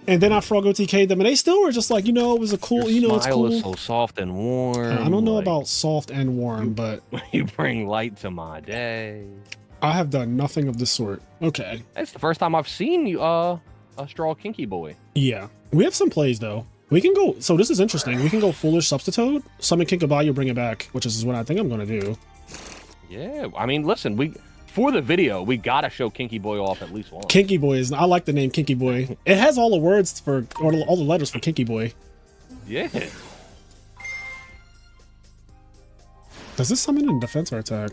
Speaker 1: And then I frog OTK'd them, and they still were just like, you know, it was a cool, you know, it's cool.
Speaker 2: Is so soft and warm.
Speaker 1: I don't know about soft and warm, but
Speaker 2: you bring light to my day.
Speaker 1: I have done nothing of the sort. Okay.
Speaker 2: It's the first time I've seen you, a straw kinky boy.
Speaker 1: Yeah, we have some plays though. We can go. So this is interesting. We can go foolish substitute, summon Kinkabayu, bring it back, which is what I think I'm gonna do.
Speaker 2: Yeah, I mean, listen, for the video, we gotta show Kinky Boy off at least once.
Speaker 1: Kinky Boy I like the name Kinky Boy. It has all the words for, or all the letters for Kinky Boy.
Speaker 2: Yeah.
Speaker 1: Does this summon in defense or attack?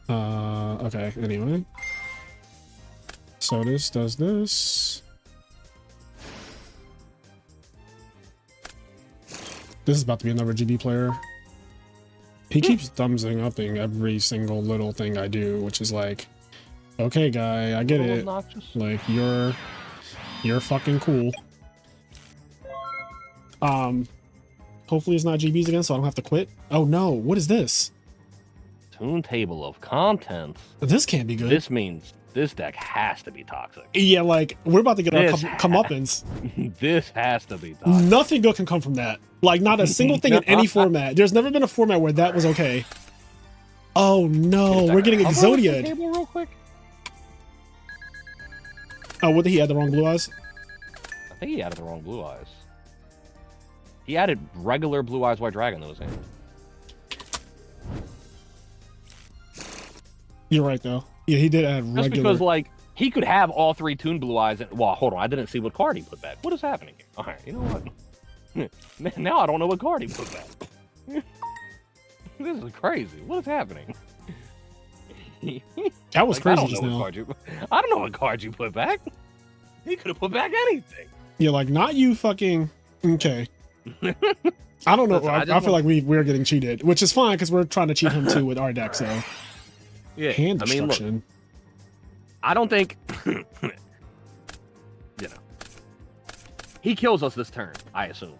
Speaker 1: Okay, anyway. So this does this. This is about to be another GB player. He keeps thumbsing upping every single little thing I do, which is like, okay, guy, I get it.
Speaker 2: Obnoxious.
Speaker 1: Like you're fucking cool. Hopefully it's not GBs again, so I don't have to quit. Oh no, what is this?
Speaker 2: Tune table of contents.
Speaker 1: This can't be good.
Speaker 2: This means this deck has to be toxic.
Speaker 1: Yeah, like we're about to get our comeuppance.
Speaker 2: This has to be toxic.
Speaker 1: Nothing good can come from that. Like not a single thing in any format. There's never been a format where that was okay. Oh no, we're getting Exodia.
Speaker 2: Table real quick.
Speaker 1: Oh, what did he add the wrong blue eyes?
Speaker 2: I think he added the wrong blue eyes. He added regular blue eyes white dragon that was in.
Speaker 1: You're right though. Yeah, he did add regular.
Speaker 2: Just because like he could have all 3 Toon blue eyes. Well, hold on, I didn't see what card he put back. What is happening here? All right, you know what? Now I don't know what card he put back. This is crazy. What is happening?
Speaker 1: That was
Speaker 2: like,
Speaker 1: crazy just now.
Speaker 2: I don't know what card you put back. He could have put back anything.
Speaker 1: Yeah, like not you fucking. Okay. I don't know.
Speaker 2: Listen,
Speaker 1: I feel like we're getting cheated, which is fine because we're trying to cheat him too with our deck. So
Speaker 2: yeah,
Speaker 1: hand destruction.
Speaker 2: I mean, look, I don't think he kills us this turn. I assume.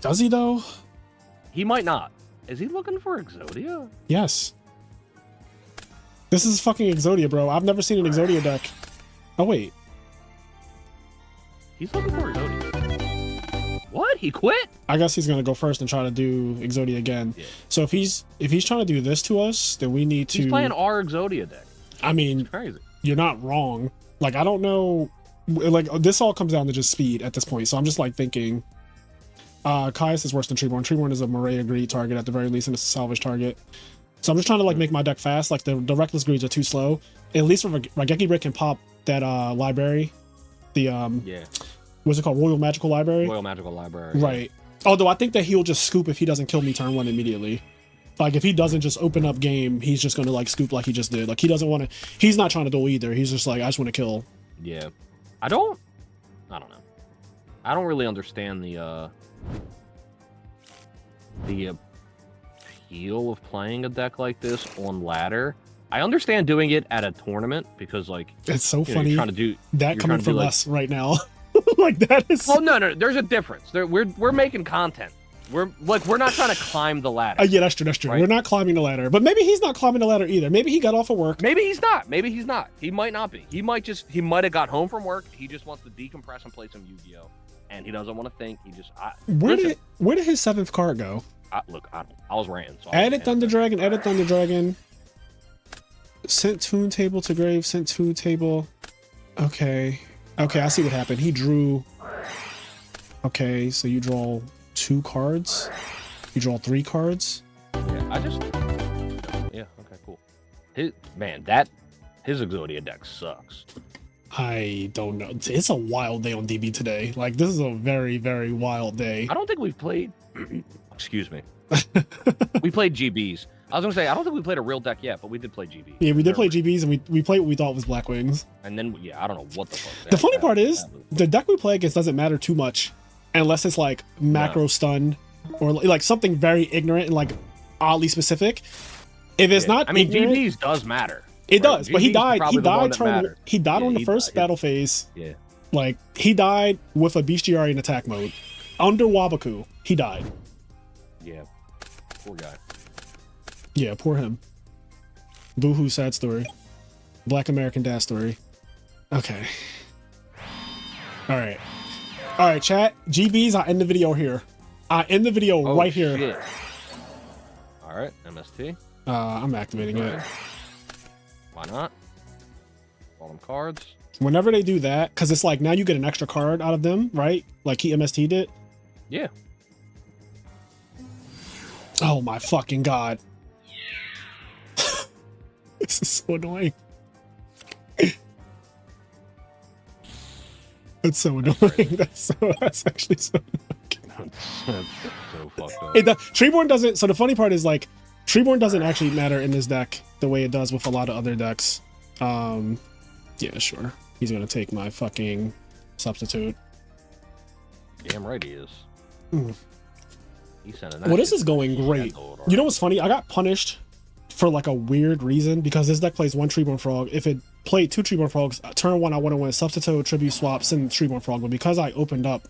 Speaker 1: Does he though?
Speaker 2: He might not. Is he looking for Exodia?
Speaker 1: Yes. This is fucking Exodia, bro. I've never seen an Exodia deck. Oh wait.
Speaker 2: He's looking for Exodia. What? He quit?
Speaker 1: I guess he's gonna go first and try to do Exodia again. Yeah. So if he's trying to do this to us, then we need to.
Speaker 2: He's playing our Exodia deck.
Speaker 1: I mean,
Speaker 2: it's crazy.
Speaker 1: You're not wrong. Like I don't know. Like this all comes down to just speed at this point. So I'm just like thinking. Caius is worse than Treeborn. Treeborn is a Maria greed target at the very least, and it's a salvage target. So I'm just trying to like make my deck fast. Like the reckless greeds are too slow. At least Raigeki Brick can pop that library. The
Speaker 2: yeah.
Speaker 1: What's it called? Royal Magical Library.
Speaker 2: Royal Magical Library.
Speaker 1: Right. Yeah. Although I think that he'll just scoop if he doesn't kill me turn 1 immediately. Like if he doesn't just open up game, he's just gonna like scoop like he just did. Like he doesn't want to. He's not trying to duel either. He's just like I just want to kill.
Speaker 2: Yeah. I don't know. I don't really understand the appeal of playing a deck like this on ladder. I understand doing it at a tournament because, like,
Speaker 1: it's so funny.
Speaker 2: You're trying to do
Speaker 1: that coming from us right now. Like that is.
Speaker 2: Oh no, there's a difference. We're making content. We're not trying to climb the ladder.
Speaker 1: Yeah, that's true. Right? We're not climbing the ladder, but maybe he's not climbing the ladder either. Maybe he got off of work.
Speaker 2: Maybe he's not. He might not be. He might have got home from work. He just wants to decompress and play some Yu-Gi-Oh, and he doesn't want to think. He just
Speaker 1: where did his 7th card go?
Speaker 2: I was ranting. So
Speaker 1: Edit Thunder Dragon. Sent Toon Table to grave. Sent Toon Table. Okay, I see what happened. He drew. Okay, so you draw 2 cards. You draw 3 cards.
Speaker 2: Yeah, okay, cool. His Exodia deck sucks.
Speaker 1: I don't know. It's a wild day on DB today. Like, this is a very, very wild day.
Speaker 2: I don't think we've played excuse me. We played GBs. I was gonna say I don't think we played a real deck yet, but we did play GBs.
Speaker 1: Yeah, we did play GBs, and we played what we thought was Black Wings.
Speaker 2: And then I don't know what the fuck.
Speaker 1: The funny part is the deck we play against doesn't matter too much unless it's like macro stun or like something very ignorant and like oddly specific. If it's not,
Speaker 2: I mean,
Speaker 1: ignorant,
Speaker 2: GBs does matter.
Speaker 1: It does, but he died. He died on the first
Speaker 2: died.
Speaker 1: battle phase.
Speaker 2: Yeah,
Speaker 1: like he died with a bestiary in attack mode under Wabaku. He died.
Speaker 2: Yeah, poor guy.
Speaker 1: Yeah, poor him. Boo-hoo, sad story. Black American dad story. Okay. All right, chat. GBs, I end the video here. I end the video right here.
Speaker 2: Shit. All right, MST.
Speaker 1: I'm activating it.
Speaker 2: Why not? All them cards.
Speaker 1: Whenever they do that, because it's like now you get an extra card out of them, right? Like he MST'd it.
Speaker 2: Yeah.
Speaker 1: Oh my fucking god. This is so annoying. That's so annoying. That's actually so annoying.
Speaker 2: That's so fucked up.
Speaker 1: Treeborn doesn't. So the funny part is like Treeborn doesn't actually matter in this deck the way it does with a lot of other decks. Yeah, sure. He's gonna take my fucking substitute.
Speaker 2: Damn right he is. He sent
Speaker 1: Well, this is going great. You know what's funny? I got punished for like a weird reason because this deck plays 1 Treeborn Frog. If it played 2 Treeborn Frogs, turn 1 I want to win substitute, tribute swap, send Treeborn Frog. But because I opened up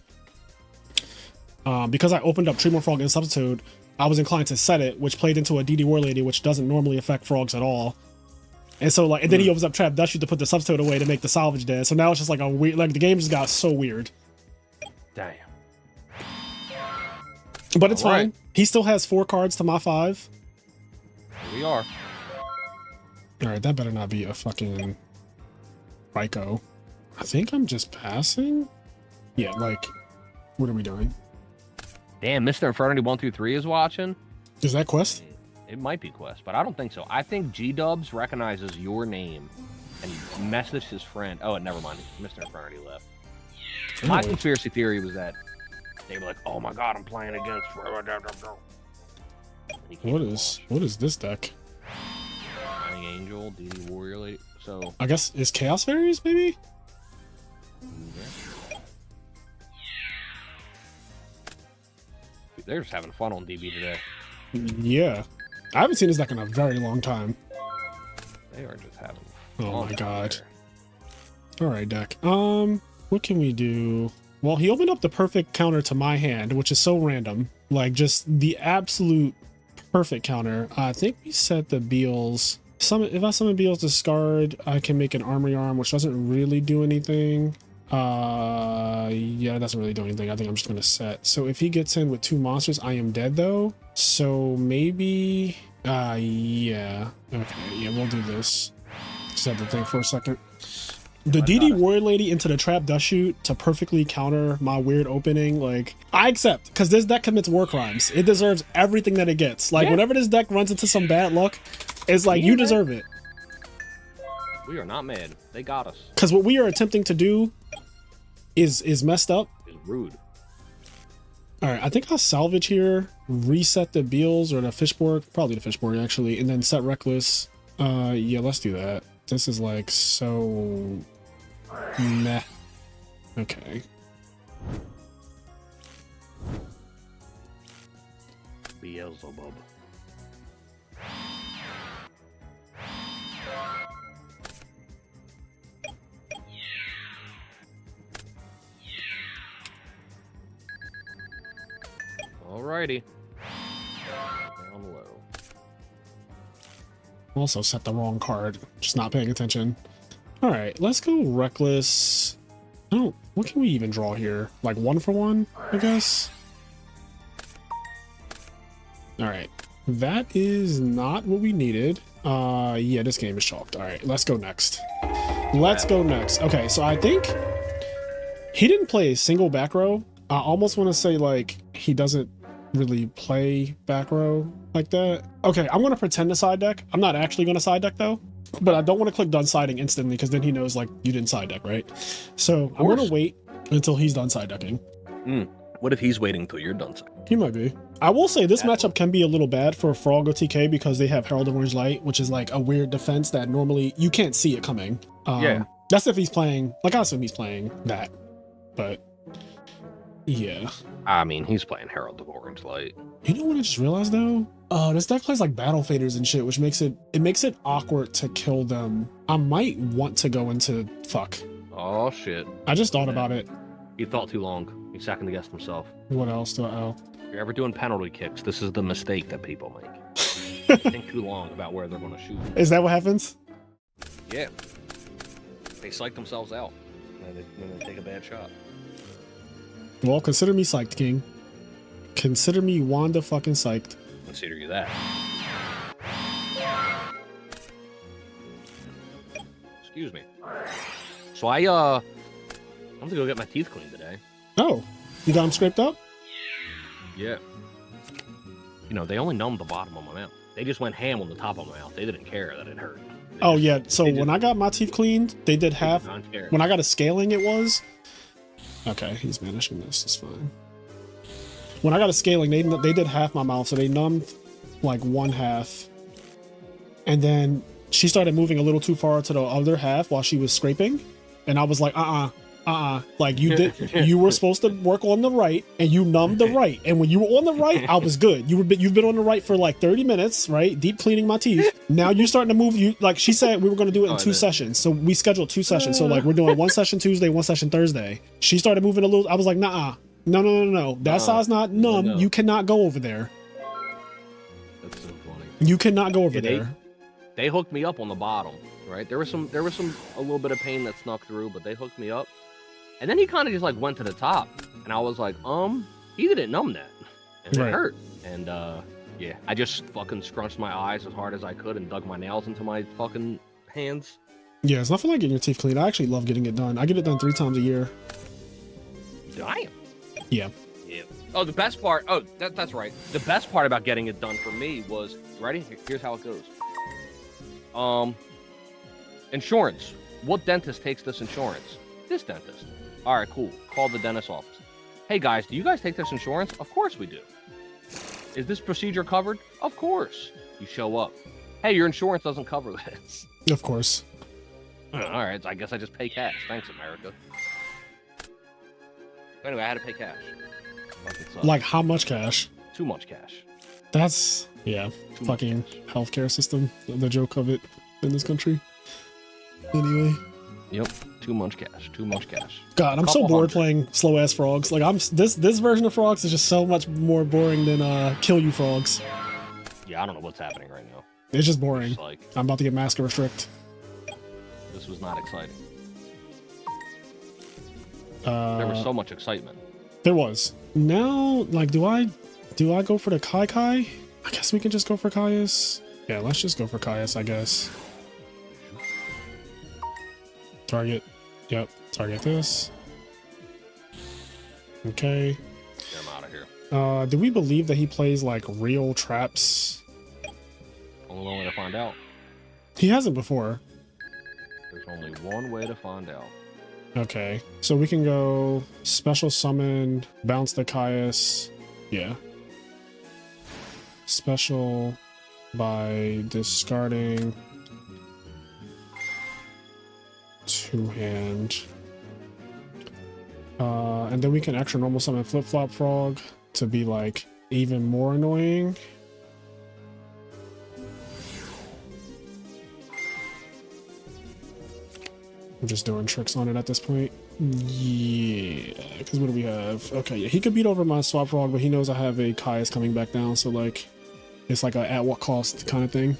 Speaker 1: Treeborn Frog and substitute, I was inclined to set it, which played into a DD War Lady, which doesn't normally affect frogs at all. And so like, and then he opens up Trap Dusty to put the substitute away to make the salvage dead. So now it's just like a weird, like the game just got so weird.
Speaker 2: Damn.
Speaker 1: But it's fine. He still has 4 cards to my 5.
Speaker 2: Here we are.
Speaker 1: All right, that better not be a fucking Ryko. I think I'm just passing. Yeah, like, what are we doing?
Speaker 2: Damn, Mr. Infernity 123 is watching.
Speaker 1: Is that Quest?
Speaker 2: It might be Quest, but I don't think so. I think G-Dubs recognizes your name and messaged his friend. Oh, never mind. Mr. Infernity left. My conspiracy theory was that they were like, "Oh my god, I'm playing against."
Speaker 1: What is this deck?
Speaker 2: Flying Angel, DD Warrior Lady. So
Speaker 1: I guess it's Chaos Fairies, maybe.
Speaker 2: They're just having fun on DB today.
Speaker 1: Yeah, I haven't seen this deck in a very long time.
Speaker 2: They are just having fun.
Speaker 1: Oh my god. All right, deck. What can we do? Well, he opened up the perfect counter to my hand, which is so random. Like, just the absolute perfect counter. I think we set the Beals. If I summon Beals discard, I can make an Armory Arm, which doesn't really do anything. Yeah, it doesn't really do anything. I think I'm just gonna set. So if he gets in with 2 monsters, I am dead though. So maybe, yeah. Okay, yeah, we'll do this. Just have to think for a second. The DD Warrior Lady into the Trap Dust Shoot to perfectly counter my weird opening, like, I accept, because this deck commits war crimes. It deserves everything that it gets. Like, whenever this deck runs into some bad luck, it's like, you deserve it.
Speaker 2: We are not mad. They got us.
Speaker 1: Because what we are attempting to do is messed up.
Speaker 2: It's rude.
Speaker 1: All right, I think I'll salvage here, reset the Beals or the Fishborg, probably the Fishborg actually, and then set Reckless. Yeah, let's do that. This is like so meh. Okay.
Speaker 2: Beelzebub. Alrighty. Down low.
Speaker 1: Also set the wrong card. Just not paying attention. All right, let's go reckless. Oh, what can we even draw here? Like 1 for 1, I guess. All right, that is not what we needed. Yeah, this game is chalked. All right, let's go next. Let's go next. Okay, so I think he didn't play a single back row. I almost want to say like he doesn't really play back row like that. Okay, I'm gonna pretend to side deck. I'm not actually gonna side deck though, but I don't want to click done siding instantly because then he knows like you didn't side deck, right? So I'm gonna wait until he's done side decking.
Speaker 2: What if he's waiting until you're done?
Speaker 1: He might be. I will say this matchup can be a little bad for Frog OTK because they have Herald of Orange Light, which is like a weird defense that normally you can't see it coming.
Speaker 2: Yeah.
Speaker 1: That's if he's playing, like I assume he's playing that, but yeah.
Speaker 2: I mean, he's playing Herald of Orange Light.
Speaker 1: You know what I just realized though? This deck plays like battle faders and shit, which makes it awkward to kill them. I might want to go into fuck.
Speaker 2: Oh shit.
Speaker 1: I just thought about it.
Speaker 2: He thought too long. He second guessed himself.
Speaker 1: What else do I owe?
Speaker 2: If you're ever doing penalty kicks, this is the mistake that people make. Think too long about where they're going to shoot.
Speaker 1: Is that what happens?
Speaker 2: Yeah. They psych themselves out when they take a bad shot.
Speaker 1: Well, consider me psyched, King. Consider me Wanda fucking psyched.
Speaker 2: Consider you that. Excuse me. So I'm gonna go get my teeth cleaned today.
Speaker 1: Oh, you got them scraped up?
Speaker 2: Yeah. You know, they only numbed the bottom of my mouth. They just went ham on the top of my mouth. They didn't care that it hurt.
Speaker 1: Oh yeah, so when I got my teeth cleaned, they did half. When I got a scaling, it was... Okay, he's managing this, it's fine. When I got a scaling, they did half my mouth, so they numbed like 1/2. And then she started moving a little too far to the other half while she was scraping. And I was like, like you were supposed to work on the right and you numbed the right. And when you were on the right, I was good. You've been on the right for like 30 minutes, right? Deep cleaning my teeth. Now you're starting to move. Like she said, we were going to do it in 2 sessions. So we scheduled 2 sessions. So like we're doing 1 session Tuesday, 1 session Thursday. She started moving a little. I was like, nah, no. That side's not numb. No. You cannot go over there.
Speaker 2: That's so funny.
Speaker 1: You cannot go over there.
Speaker 2: They hooked me up on the bottom, right? There was a little bit of pain that snuck through, but they hooked me up. And then he kind of just like went to the top, and I was like, he didn't numb that, and it hurt. And yeah, I just fucking scrunched my eyes as hard as I could and dug my nails into my fucking hands. Yeah, it's nothing like getting your teeth cleaned. I actually love getting it done. I get it done 3 times a year. Damn. Yeah. Yeah. Oh, the best part. Oh, that's right. The best part about getting it done for me was ready. Here's how it goes. Insurance. What dentist takes this insurance? This dentist. All right, cool. Call the dentist office. Hey guys, do you guys take this insurance? Of course we do. Is this procedure covered? Of course. You show up. Hey, your insurance doesn't cover this. Of course. All right, so I guess I just pay cash. Thanks, America. Anyway, I had to pay cash. Like how much cash? Too much cash. That's, yeah, too fucking healthcare system. The joke of it in this country. Anyway. Yep. Too much cash. Too much cash. God, I'm so bored playing slow ass frogs. Like this version of frogs is just so much more boring than kill you frogs. Yeah, I don't know what's happening right now. It's just boring. It's like, I'm about to get master restrict. This was not exciting. There was so much excitement. There was. Now, like, do I go for the Kai? I guess we can just go for Caius. Yeah, let's just go for Caius, I guess. Target. Yep. Target this. Okay. Get him out of here. Do we believe that he plays like real traps? Only one way to find out. He hasn't before. There's only one way to find out. Okay. So we can go special summon, bounce the Caius. Yeah. Special by discarding 2-hand.
Speaker 1: And then we can extra normal summon Flip Flop Frog to be like even more annoying. I'm just doing tricks on it at this point. Yeah, because what do we have? Okay, yeah, he could beat over my Swap Frog, but he knows I have a Caius coming back down, so like, it's like a at what cost kind of thing.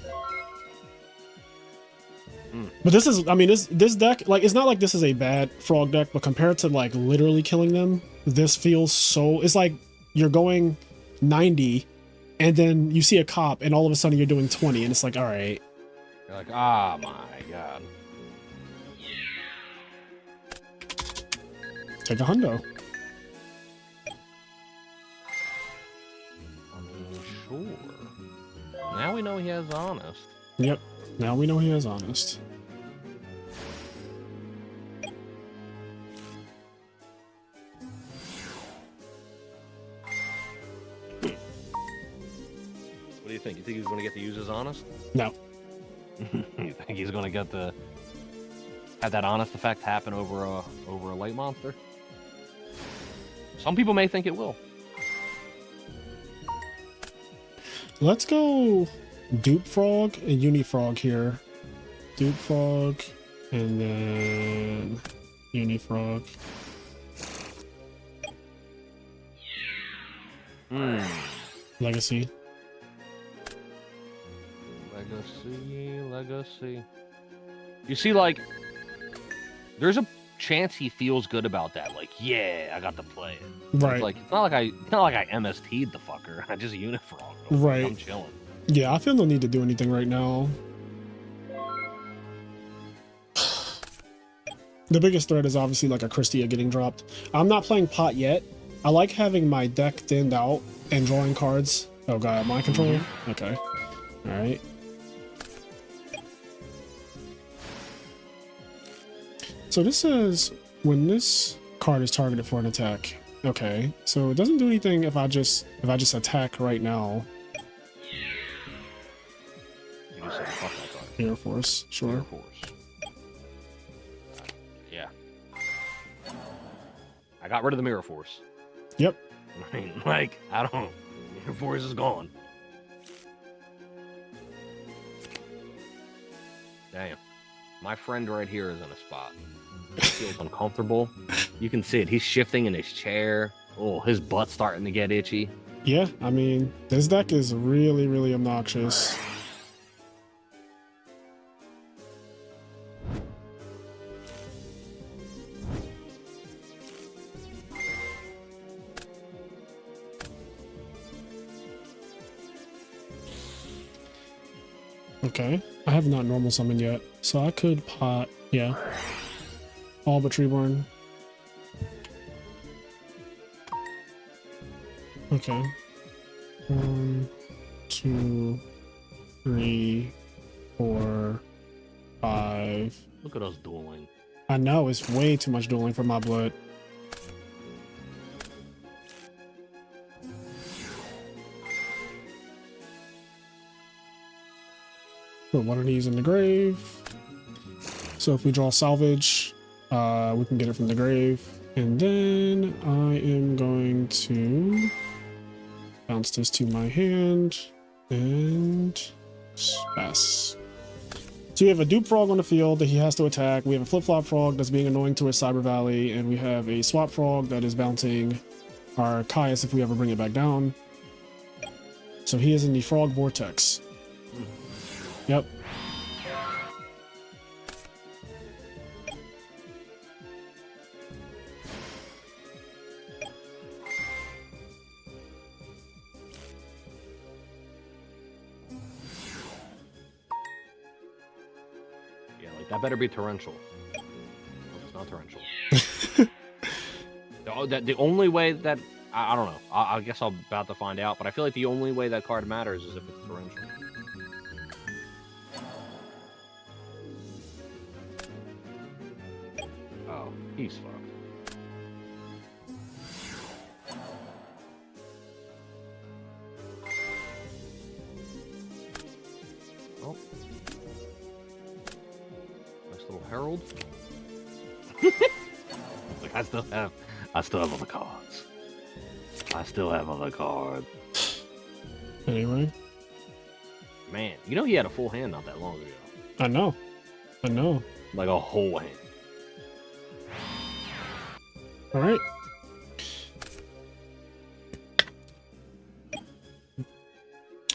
Speaker 1: But this is, I mean, this deck, like, it's not like this is a bad Frog deck, but compared to like literally killing them, this feels so, it's like you're going 90 and then you see a cop and all of a sudden you're doing 20 and it's like, all right.
Speaker 2: You're like, ah, my God.
Speaker 1: Take a hundo.
Speaker 2: I mean, sure. Now we know he has Honest.
Speaker 1: Yep. Now we know he has Honest.
Speaker 2: What do you think? You think he's going to get to use his Honest?
Speaker 1: No.
Speaker 2: You think he's going to get to have that Honest effect happen over a light monster? Some people may think it will.
Speaker 1: Let's go Dupe Frog and Unifrog here. Dupe Frog and then Unifrog. Legacy.
Speaker 2: Legacy. You see, like, there's a chance he feels good about that. Like, yeah, I got to play it.
Speaker 1: Right.
Speaker 2: It's like it's not like I MST'd the fucker. I just Unifrog.
Speaker 1: Right.
Speaker 2: I'm chilling.
Speaker 1: Yeah, I feel no need to do anything right now. The biggest threat is obviously like a Christia getting dropped. I'm not playing pot yet. I like having my deck thinned out and drawing cards. Oh god, mind control? Okay. Alright. So this says when this card is targeted for an attack. Okay, so it doesn't do anything if I just attack right now.
Speaker 2: You just said fuck that card.
Speaker 1: Air Force, sure.
Speaker 2: Air Force. Yeah. I got rid of the Mirror Force.
Speaker 1: Yep.
Speaker 2: I mean, like, I don't. Mirror Force is gone. Damn. My friend right here is in a spot. He feels uncomfortable. You can see it. He's shifting in his chair. Oh, his butt's starting to get itchy.
Speaker 1: Yeah, I mean, this deck is really, really obnoxious. Okay, I have not normal summoned yet, so I could pot, yeah. All but Treeborn. Okay. 1, 2, 3, 4, 5.
Speaker 2: Look at us dueling.
Speaker 1: I know, it's way too much dueling for my blood. Put one of these in the grave. So if we draw salvage, we can get it from the grave. And then I am going to bounce this to my hand and pass. So we have a Dupe Frog on the field that he has to attack. We have a Flip Flop Frog that's being annoying to his Cyber Valley. And we have a Swap Frog that is bouncing our Caius if we ever bring it back down. So he is in the Frog Vortex. Yep.
Speaker 2: Yeah, like that better be torrential. No, it's not torrential. The only way that I don't know. I guess I'm about to find out, but I feel like the only way that card matters is if it's torrential. Oh, he's fucked. Oh. Nice little Herald. Like I I still have other cards.
Speaker 1: Anyway.
Speaker 2: Man, you know he had a full hand not that long ago.
Speaker 1: I know.
Speaker 2: Like a whole hand.
Speaker 1: All right.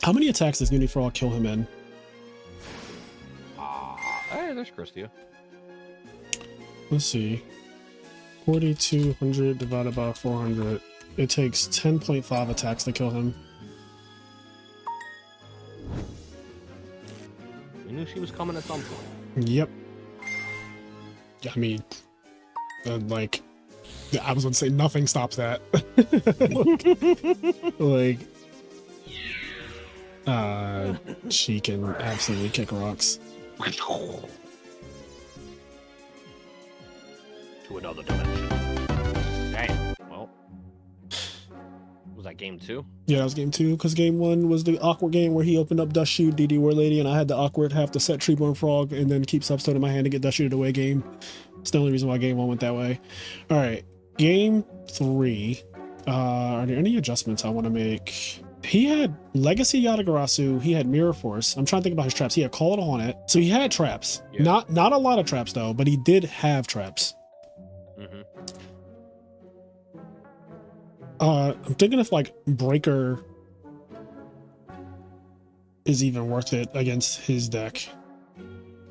Speaker 1: How many attacks does Unifrog kill him in?
Speaker 2: Hey, there's Christia.
Speaker 1: Let's see. 4,200 divided by 400. It takes 10.5 attacks to kill him.
Speaker 2: We knew she was coming at some point.
Speaker 1: Yep. I mean, like, I was going to say nothing stops that. She can absolutely kick rocks.
Speaker 2: To another dimension. Dang. Well, was that game 2?
Speaker 1: Yeah, that was game 2, because game 1 was the awkward game where he opened up Dust Shoot, DD War Lady, and I had the awkward have to set Treeborn Frog and then keep Substone in my hand to get Dust Shooted away game. It's the only reason why game 1 went that way. All right, game 3. Are there any adjustments I want to make? He had Legacy Yatagarasu, he had Mirror Force. I'm trying to think about his traps. He had Call It On It. So he had traps. Yeah. Not a lot of traps though, but he did have traps.
Speaker 2: Mm-hmm.
Speaker 1: I'm thinking if like Breaker is even worth it against his deck.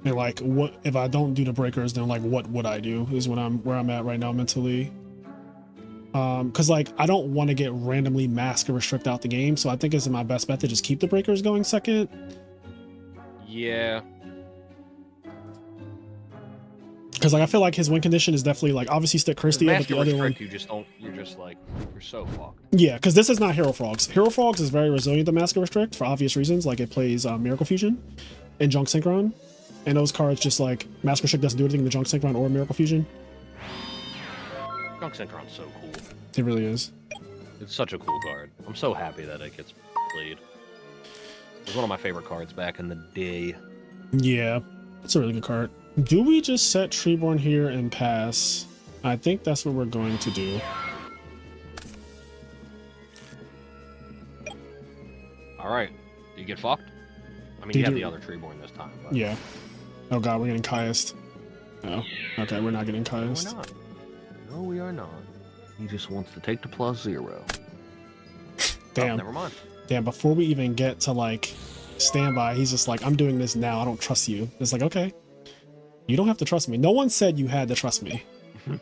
Speaker 1: And like, what if I don't do the breakers, then like what would I do is where I'm at right now mentally. Because like I don't want to get randomly mask or restrict out the game, so I think it's my best bet to just keep the breakers going second.
Speaker 2: Yeah.
Speaker 1: Because like I feel like his win condition is definitely like obviously stick Christia, but the other one
Speaker 2: you're just like you're so fucked.
Speaker 1: Yeah, because this is not Hero Frogs. Hero Frogs is very resilient to Mask and Restrict for obvious reasons, like it plays Miracle Fusion and Junk Synchron, and those cards just like Mask Restrict doesn't do anything to Junk Synchron or Miracle Fusion.
Speaker 2: Junk Synchron's so cool.
Speaker 1: It really is.
Speaker 2: It's such a cool card. I'm so happy that it gets played. It was one of my favorite cards back in the day.
Speaker 1: Yeah, it's a really good card. Do we just set Treeborn here and pass? I think that's what we're going to do.
Speaker 2: All right. You get fucked? I mean, you have the other Treeborn this time. But...
Speaker 1: Yeah. Oh god, we're getting Caiused. Oh, okay, we're not getting Caiused.
Speaker 2: No, we're not. No, we are not. He just wants to take the +0.
Speaker 1: Damn.
Speaker 2: Oh, never mind.
Speaker 1: Damn, before we even get to like standby, he's just like, I'm doing this now. I don't trust you. It's like, okay. You don't have to trust me. No one said you had to trust me. We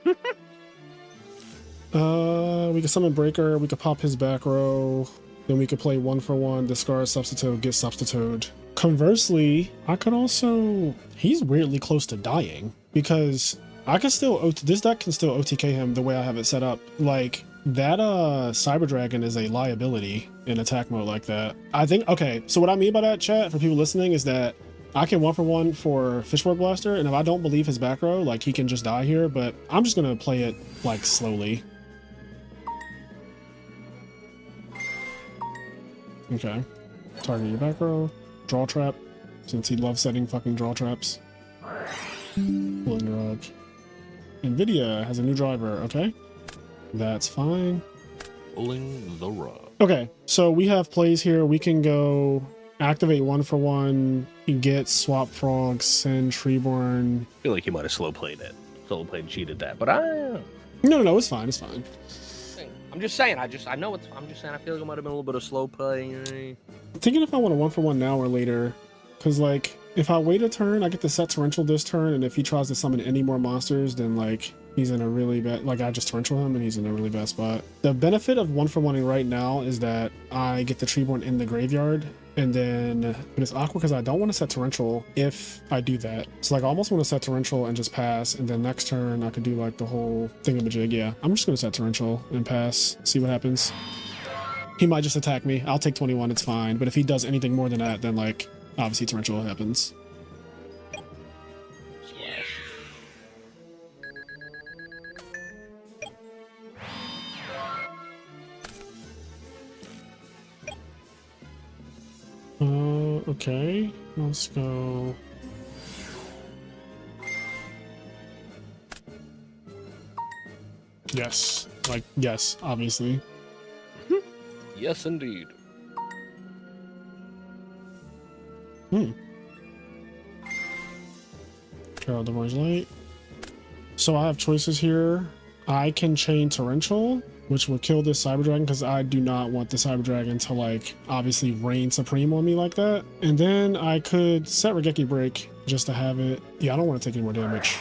Speaker 1: could summon Breaker. We could pop his back row. Then we could play 1-for-1, discard Substitute, get Substitute. Conversely, I could also... He's weirdly close to dying because I can still... This deck can still OTK him the way I have it set up. Like, that Cyber Dragon is a liability in attack mode like that. I think... Okay, so what I mean by that, chat, for people listening, is that I can 1-for-1 for Fishborg Blaster, and if I don't believe his back row, like, he can just die here, but I'm just gonna play it, like, slowly. Okay. Target your back row. Draw trap, since he loves setting fucking draw traps. Pulling rug. NVIDIA has a new driver, okay? That's fine.
Speaker 2: Pulling the rug.
Speaker 1: Okay, so we have plays here. We can go... Activate 1-for-1, get Swap Frog, send Treeborn.
Speaker 2: I feel like he might have slow played it. Slow played and cheated that, but
Speaker 1: No, it's fine, it's fine.
Speaker 2: I'm just saying, I'm just saying I feel like it might have been a little bit of slow play.
Speaker 1: I'm thinking if I want a 1-for-1 now or later, because like if I wait a turn, I get to set Torrential this turn, and if he tries to summon any more monsters, then like he's in a really bad, like I just Torrential him and he's in a really bad spot. The benefit of 1-for-1ing right now is that I get the Treeborn in the graveyard, and then but it's awkward because I don't want to set Torrential if I do that. So like I almost want to set Torrential and just pass, and then next turn I could do like the whole thingamajig. Yeah, I'm just gonna set Torrential and pass, see what happens. He might just attack me. I'll take 21, it's fine. But if he does anything more than that, then like obviously Torrential happens. Okay, let's go. Yes. Like, yes, obviously.
Speaker 2: Yes, indeed.
Speaker 1: Herald of Orange Light. So I have choices here. I can chain Torrential, which will kill this Cyber Dragon because I do not want the Cyber Dragon to, like, obviously reign supreme on me like that. And then I could set Regeki Break just to have it. Yeah, I don't want to take any more damage.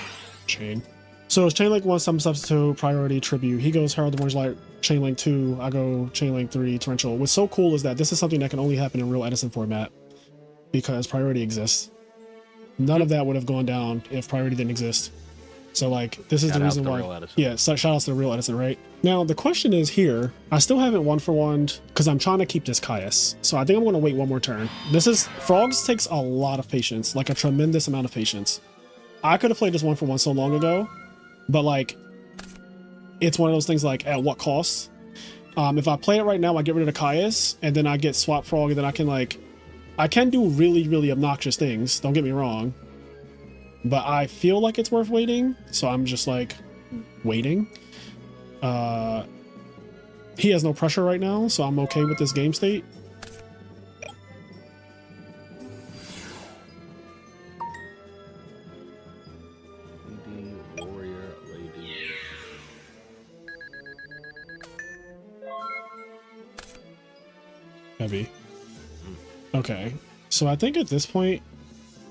Speaker 1: Chain. So it's Chain Link 1, some substitute, priority, tribute. He goes Herald of Orange Light, Chain Link 2. I go Chain Link 3, Torrential. What's so cool is that this is something that can only happen in real Edison format because priority exists. None of that would have gone down if priority didn't exist. So, like, this is the reason why. Yeah, so shout outs to the real Edison, right? Now, the question is here, I still haven't 1-for-1'd because I'm trying to keep this Caius. So I think I'm going to wait one more turn. Frogs takes a lot of patience, like a tremendous amount of patience. I could have played this 1-for-1 so long ago, but, like, it's one of those things, like, at what cost? If I play it right now, I get rid of the Caius, and then I get Swap Frog, and then I can, like, I can do really, really obnoxious things, don't get me wrong. But I feel like it's worth waiting, so I'm just like waiting. He has no pressure right now, so I'm okay with this game state.
Speaker 2: Lady, warrior, lady.
Speaker 1: Heavy. Okay, so I think at this point,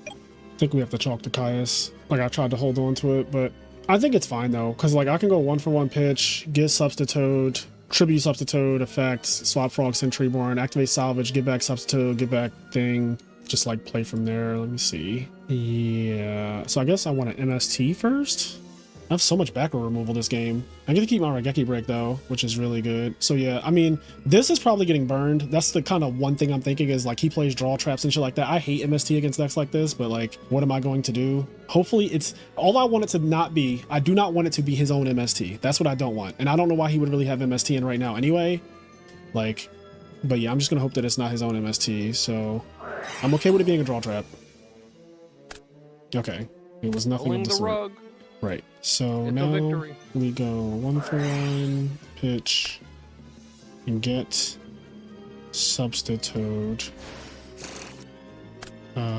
Speaker 1: I think we have to chalk the Caius. Like, I tried to hold on to it, but I think it's fine though, because like I can go 1-for-1 pitch, get Substitute, Tribute Substitute, effect, swap Frog, send Treeborn, activate Salvage, get back Substitute, get back thing, just like play from there. Let me see. Yeah, so I guess I want an MST first. I have so much back row removal this game. I get to keep my Regeki Break though, which is really good. So yeah, I mean, this is probably getting burned. That's the kind of one thing I'm thinking is like he plays draw traps and shit like that. I hate MST against decks like this, but like, what am I going to do? Hopefully it's, all I want it to not be, I do not want it to be his own MST. That's what I don't want. And I don't know why he would really have MST in right now anyway. Like, but yeah, I'm just gonna hope that it's not his own MST. So I'm okay with it being a draw trap. Okay, it was nothing of the sort.
Speaker 2: Rug.
Speaker 1: Right, so
Speaker 2: Get
Speaker 1: now
Speaker 2: victory.
Speaker 1: we go 1-for-1, pitch, and get Substitute,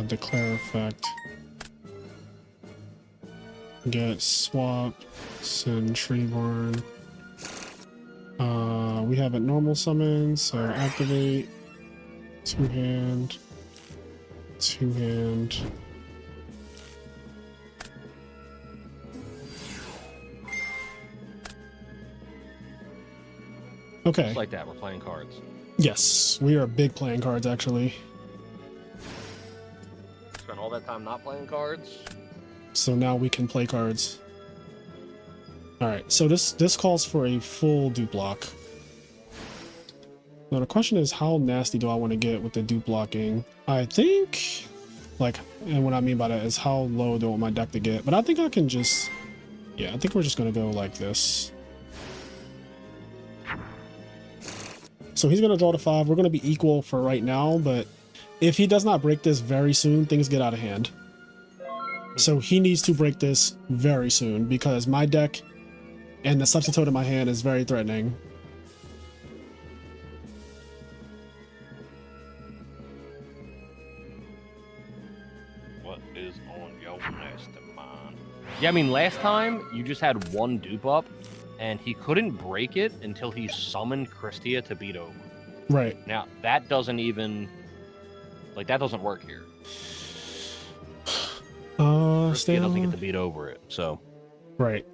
Speaker 1: declare effect, get swap, send Treeborn. We have a normal summon, so activate, two-hand,
Speaker 2: Okay.
Speaker 1: Okay.
Speaker 2: Just like that, we're playing cards.
Speaker 1: Yes, we are big playing cards, actually.
Speaker 2: Spent all that time not playing cards.
Speaker 1: So now we can play cards. All right, so this calls for a full dupe block. Now the question is, how nasty do I want to get with the dupe blocking? I think, like, and what I mean by that is how low do I want my deck to get? But I think I can just, yeah, I think we're just gonna go like this. So he's going to draw to 5. We're going to be equal for right now, but if he does not break this very soon, things get out of hand. So he needs to break this very soon because my deck and the Substitute in my hand is very threatening.
Speaker 2: What is on your mastermind? Yeah, I mean, last time you just had one dupe up, and he couldn't break it until he summoned Christia to beat over.
Speaker 1: Right.
Speaker 2: Now, that doesn't even... Like, that doesn't work here. Christia doesn't get to beat over it, so...
Speaker 1: Right.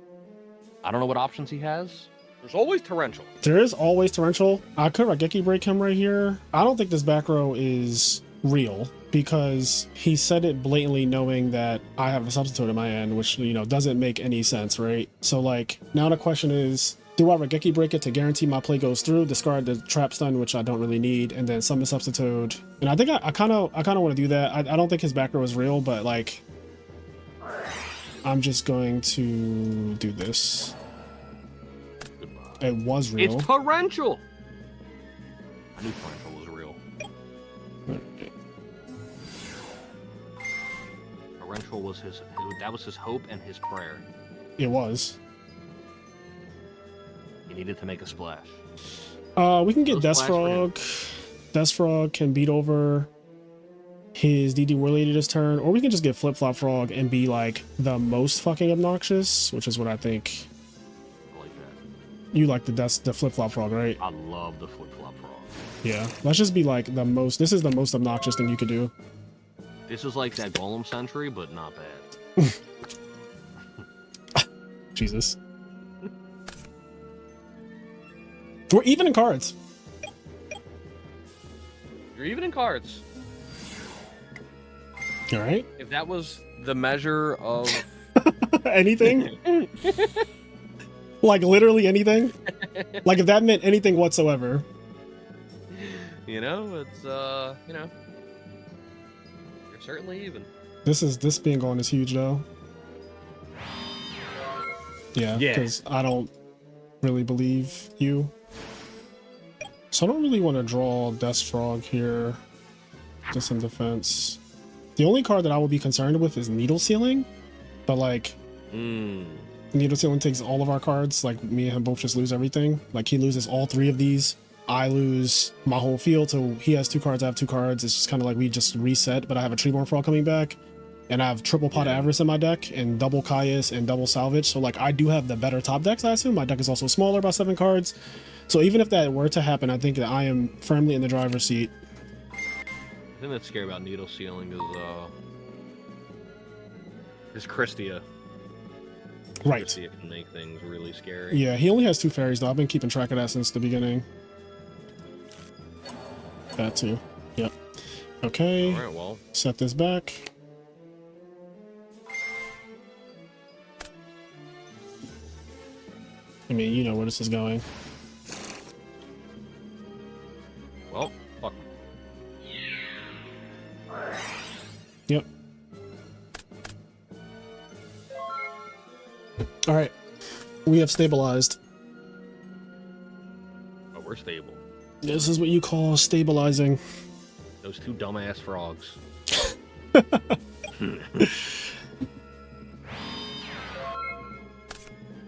Speaker 2: I don't know what options he has. There's always Torrential.
Speaker 1: There is always Torrential. I could Regeki Break him right here. I don't think this back row is real because he said it blatantly knowing that I have a Substitute in my hand, which, you know, doesn't make any sense, right? So like, now the question is, do I Regeki Break it to guarantee my play goes through, discard the trap stun, which I don't really need, and then summon Substitute? And I think I kind of want to do that. I don't think his back row is real, but like, I'm just going to do this. It was real.
Speaker 2: It's Torrential! I knew Torrential was real. Torrential was that was his hope and his prayer.
Speaker 1: It was.
Speaker 2: You needed to make a splash.
Speaker 1: We can get
Speaker 2: No
Speaker 1: Death
Speaker 2: splash for him.
Speaker 1: Frog. Death Frog can beat over his DD War Lady this turn, or we can just get Flip Flop Frog and be like the most fucking obnoxious, which is what I think.
Speaker 2: I like that.
Speaker 1: You like the Flip Flop Frog, right?
Speaker 2: I love the flip-flop frog.
Speaker 1: Yeah. Let's just be like the most. This is the most obnoxious thing you could do.
Speaker 2: This is like that Golem Sentry, but not bad.
Speaker 1: Jesus. We're even in cards.
Speaker 2: You're even in cards.
Speaker 1: All right.
Speaker 2: If that was the measure of
Speaker 1: Anything? Like literally anything? Like if that meant anything whatsoever.
Speaker 2: you know, it's you know, you're certainly even.
Speaker 1: This being gone is huge though. Yeah,
Speaker 2: Yeah.
Speaker 1: because I don't really believe you. So I don't really want to draw Death Frog here, just in defense. The only card that I would be concerned with is Needle Sealing, but like Needle Sealing takes all of our cards. Like me and him both just lose everything. Like he loses all 3 of these. I lose my whole field, so he has 2 cards, I have 2 cards. It's just kind of like we just reset, but I have a Treeborn Frog coming back. And I have triple Pot of Avarice in my deck, and double Caius and double Salvage. So like I do have the better top decks, I assume. My deck is also smaller by 7 cards. So even if that were to happen, I think that I am firmly in the driver's seat.
Speaker 2: The thing that's scary about Needle Sealing is Christia.
Speaker 1: Right.
Speaker 2: Christia can make things really scary.
Speaker 1: Yeah, he only has 2 fairies though. I've been keeping track of that since the beginning. That too. Yep. Okay.
Speaker 2: All right, well.
Speaker 1: Set this back. I mean, you know where this is going.
Speaker 2: Well, fuck.
Speaker 1: Yep. All right. We have stabilized.
Speaker 2: But we're stable.
Speaker 1: This is what you call stabilizing.
Speaker 2: Those 2 dumbass frogs.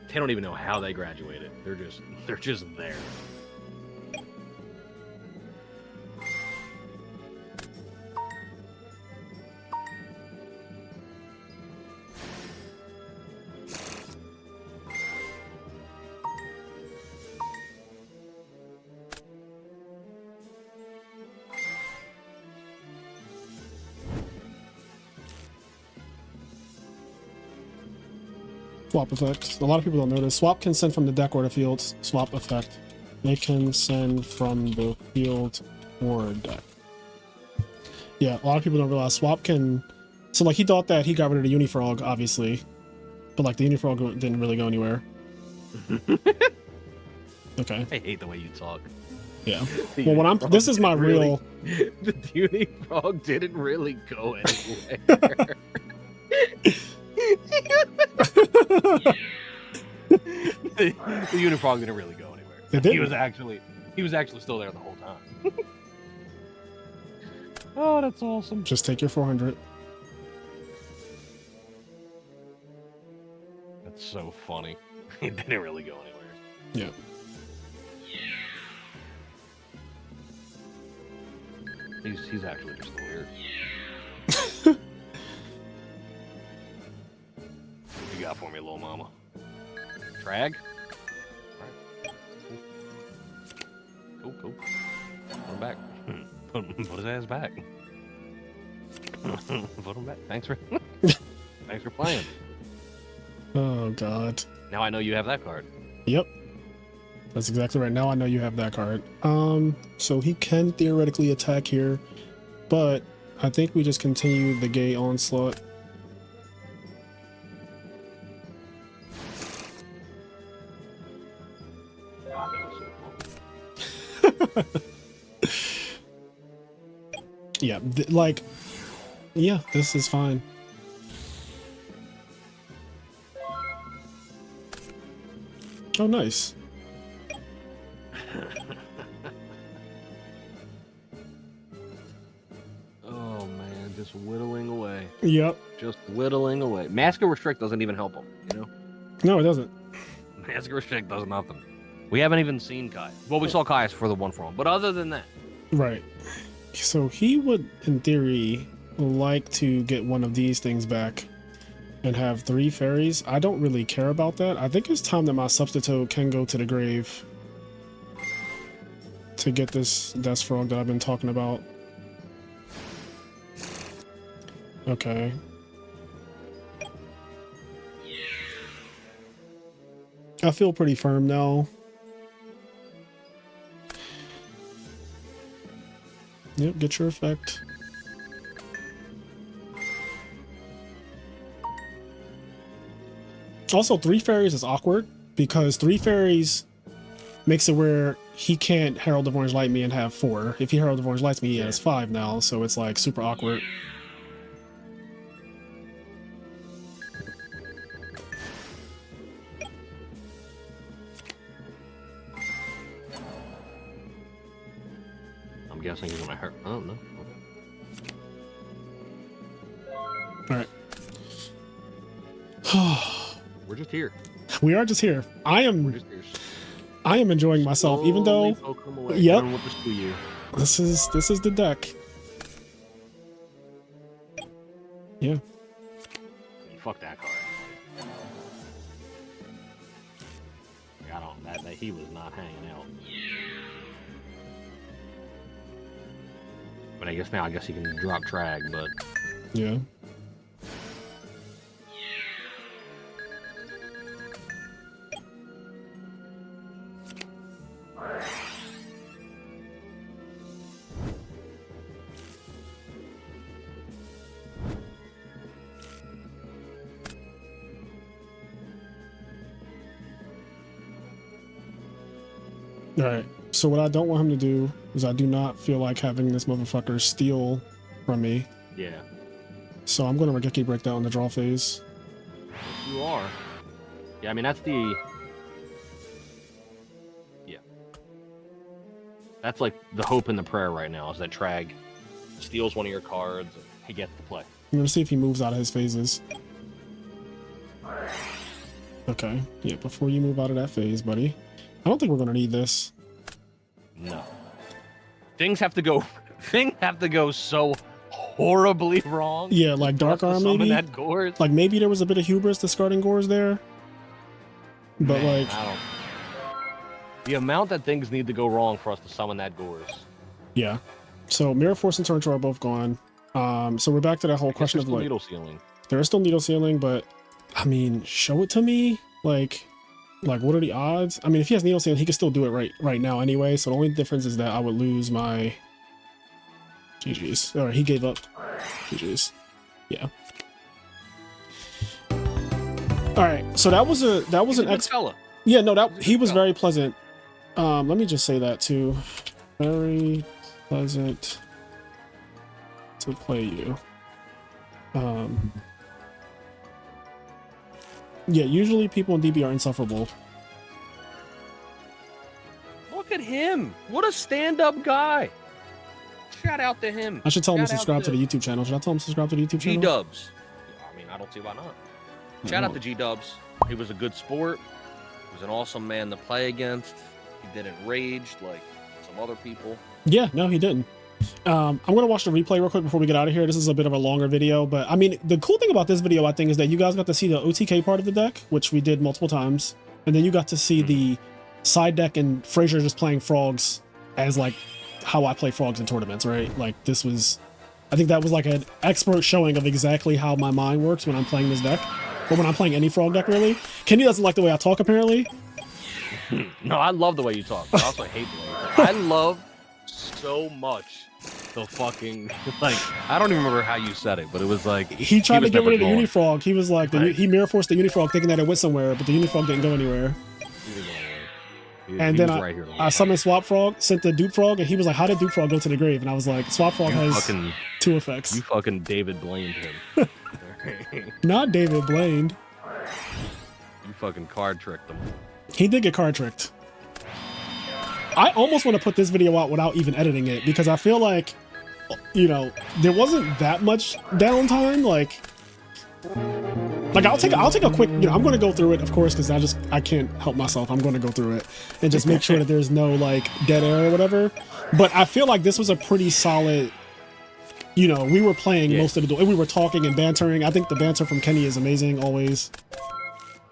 Speaker 2: They don't even know how they graduated. They're just there.
Speaker 1: Swap effect. A lot of people don't know this. Swap can send from the deck or the field. Swap effect. They can send from the field or deck. Yeah, a lot of people don't realize swap can. So like he thought that he got rid of the Unifrog, obviously, but like the Unifrog didn't really go anywhere. Okay.
Speaker 2: I hate the way you talk.
Speaker 1: Yeah.
Speaker 2: The
Speaker 1: Well, when I'm
Speaker 2: Unifrog
Speaker 1: this is my
Speaker 2: didn't really-
Speaker 1: real.
Speaker 2: The Unifrog didn't really go anywhere. the Unifrog didn't really go anywhere.
Speaker 1: It
Speaker 2: He
Speaker 1: didn't.
Speaker 2: was actually still there the whole time. Oh, that's awesome.
Speaker 1: Just take your 400.
Speaker 2: That's so funny. It didn't really go anywhere.
Speaker 1: Yeah.
Speaker 2: He's actually just weird. What you got for me, little mama? Trag? Alright. Cool. Put him back. Put his ass back. Put him back. Thanks for playing.
Speaker 1: Oh god.
Speaker 2: Now I know you have that card.
Speaker 1: Yep. That's exactly right. Now I know you have that card. So he can theoretically attack here, but I think we just continue the gay onslaught. Yeah, yeah, this is fine. Oh, nice.
Speaker 2: Oh man, just whittling away.
Speaker 1: Yep.
Speaker 2: Just whittling away. Mask and Restrict doesn't even help him, you know?
Speaker 1: No, it doesn't.
Speaker 2: Mask and Restrict does nothing. We haven't even seen Kai. Well, we saw Kai for the one frog, but other than that.
Speaker 1: Right. So he would, in theory, like to get one of these things back and have 3 fairies. I don't really care about that. I think it's time that my substitute can go to the grave to get this Death Frog that I've been talking about. Okay. I feel pretty firm now. Yep, get your effect. Also, 3 fairies is awkward because 3 fairies makes it where he can't Herald of Orange Light me and have 4. If he Herald of Orange Lights me, he has 5 now, so it's like super awkward.
Speaker 2: I'm guessing he's gonna hurt. Oh no.
Speaker 1: All right.
Speaker 2: We're just here.
Speaker 1: We are just here. I am enjoying myself, even though. Yep. This is the deck. Yeah.
Speaker 2: Fuck that card. I don't. That he was not hanging out. But I guess now he can drop Trag, but
Speaker 1: yeah. All right. So what I don't want him to do is I do not feel like having this motherfucker steal from me.
Speaker 2: yeah.
Speaker 1: So I'm going to Regeki break that on the draw phase.
Speaker 2: Yes, you are. Yeah, I mean that's the. Yeah. That's like the hope and the prayer right now is that Trag steals one of your cards and he gets to play.
Speaker 1: I'm going to see if he moves out of his phases. Okay. Yeah, before you move out of that phase, buddy. I don't think we're going to need this.
Speaker 2: No. Things have to go so horribly wrong.
Speaker 1: Yeah, like Dark Arm maybe.
Speaker 2: That Gores.
Speaker 1: Like maybe there was a bit of hubris discarding Gores there. But
Speaker 2: Man,
Speaker 1: like
Speaker 2: I don't. The amount that things need to go wrong for us to summon that Gores.
Speaker 1: yeah. So Mirror Force and Torrential are both gone. So we're back to that whole question of like
Speaker 2: needle sealing.
Speaker 1: There is still needle sealing, but I mean, show it to me. Like what are the odds? I mean, if he has needle sealing, he can still do it right now anyway. So the only difference is that I would lose my GG's. All right, he gave up. GG's. Yeah. All right, so that was an
Speaker 2: fella.
Speaker 1: Yeah, no, he was very pleasant. Let me just say that too. Very pleasant to play you. Yeah, usually people in DB are insufferable.
Speaker 2: Look at him. What a stand-up guy. Shout out to him.
Speaker 1: I should tell him to subscribe to the YouTube channel. Should I tell him to subscribe to the YouTube channel?
Speaker 2: G-Dubs. I mean, I don't see why not. Shout out to G-Dubs. He was a good sport. He was an awesome man to play against. He didn't rage like some other people.
Speaker 1: Yeah, no, he didn't. I'm going to watch the replay real quick before we get out of here. This is a bit of a longer video, but I mean, the cool thing about this video, I think, is that you guys got to see the OTK part of the deck, which we did multiple times. And then you got to see the side deck and Frazier just playing frogs as like how I play frogs in tournaments, right? Like this was, I think that was like an expert showing of exactly how my mind works when I'm playing this deck, or when I'm playing any frog deck really. Kenny doesn't like the way I talk apparently.
Speaker 2: No, I love the way you talk. I also hate the way you talk. I love so much the fucking, like, I don't even remember how you said it, but it was like
Speaker 1: he tried to get rid of the Unifrog. He was like, he mirror forced the Unifrog thinking that it went somewhere, but the Unifrog didn't go anywhere. And then I summoned Swap Frog, sent the Dupe Frog, and he was like, how did Dupe Frog go to the grave? And I was like, Swap Frog has 2 effects.
Speaker 2: You fucking David blamed him.
Speaker 1: Not David blamed.
Speaker 2: You fucking card tricked him.
Speaker 1: He did get card tricked. I almost want to put this video out without even editing it, because I feel like, you know, there wasn't that much downtime. Like, Like I'll take a quick, I'm going to go through it, of course, because I can't help myself. I'm going to go through it and just make sure that there's no like dead air or whatever. But I feel like this was a pretty solid. We were playing most of the, and we were talking and bantering. I think the banter from Kenny is amazing always.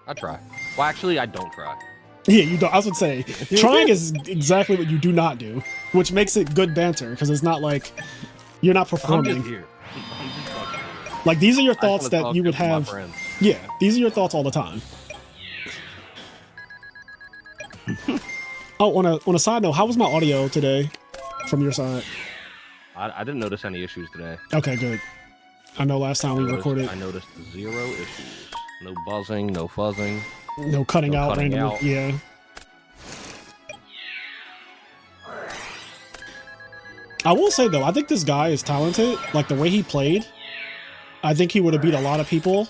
Speaker 2: I try. Well, actually, I don't try.
Speaker 1: Yeah, you don't. I was gonna say, trying is exactly what you do not do, which makes it good banter because it's not like you're not performing.
Speaker 2: I'm just here.
Speaker 1: Like these are your thoughts that you would have. Yeah, these are your thoughts all the time. Oh, on a side note, how was my audio today from your side?
Speaker 2: I didn't notice any issues today.
Speaker 1: Okay, good. I know last time we recorded.
Speaker 2: I noticed 0 issues. No buzzing, no fuzzing.
Speaker 1: No cutting out randomly. Yeah. I will say though, I think this guy is talented. Like the way he played, I think he would have beat a lot of people.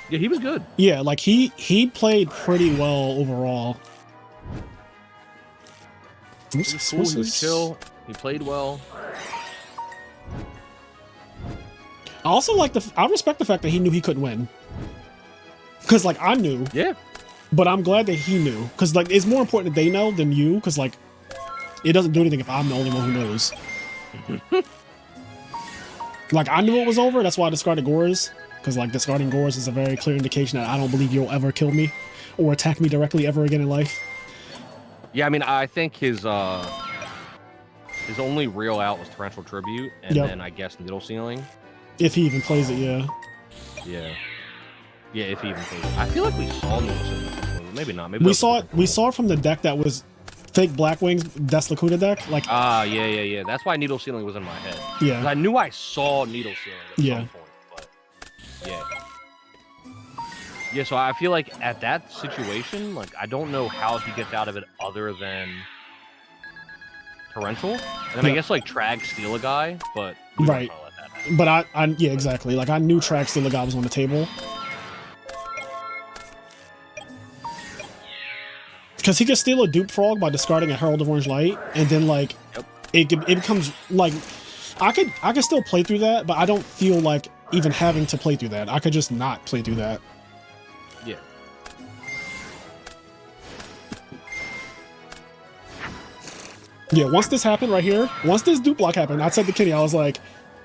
Speaker 2: Yeah, he was good.
Speaker 1: Yeah, like he played pretty well overall.
Speaker 2: He was cool, he was chill. He played well.
Speaker 1: I also like I respect the fact that he knew he couldn't win. Cause like I knew.
Speaker 2: Yeah.
Speaker 1: But I'm glad that he knew. Cause like it's more important that they know than you. Cause like it doesn't do anything if I'm the only one who knows. Like I knew it was over. That's why I discarded Gores. Cause like discarding Gores is a very clear indication that I don't believe you'll ever kill me or attack me directly ever again in life.
Speaker 2: Yeah, I mean, I think his only real out was Torrential Tribute, and then I guess Needle Ceiling.
Speaker 1: If he even plays it, yeah.
Speaker 2: Yeah. Yeah, if he even plays it. I feel like we saw Needle Ceiling. Maybe not. Maybe
Speaker 1: we saw it. We saw it from the deck that was fake Black Wings Des Lacuna deck. Like
Speaker 2: yeah. That's why Needle Ceiling was in my head.
Speaker 1: Yeah.
Speaker 2: I knew I saw Needle Ceiling at some point, but yeah. Yeah, so I feel like at that situation, like I don't know how he gets out of it other than Torrential. And then I guess like Trag steal a guy, but
Speaker 1: right.
Speaker 2: Let that happen.
Speaker 1: But I yeah, exactly. Like I knew Trag steal a guy was on the table. Because he could steal a Dupe Frog by discarding a Herald of Orange Light, and then like it becomes like I could still play through that, but I don't feel like even having to play through that. I could just not play through that.
Speaker 2: Yeah.
Speaker 1: Yeah, once this happened right here, once this Dupe Block happened, I said to Kenny, I was like,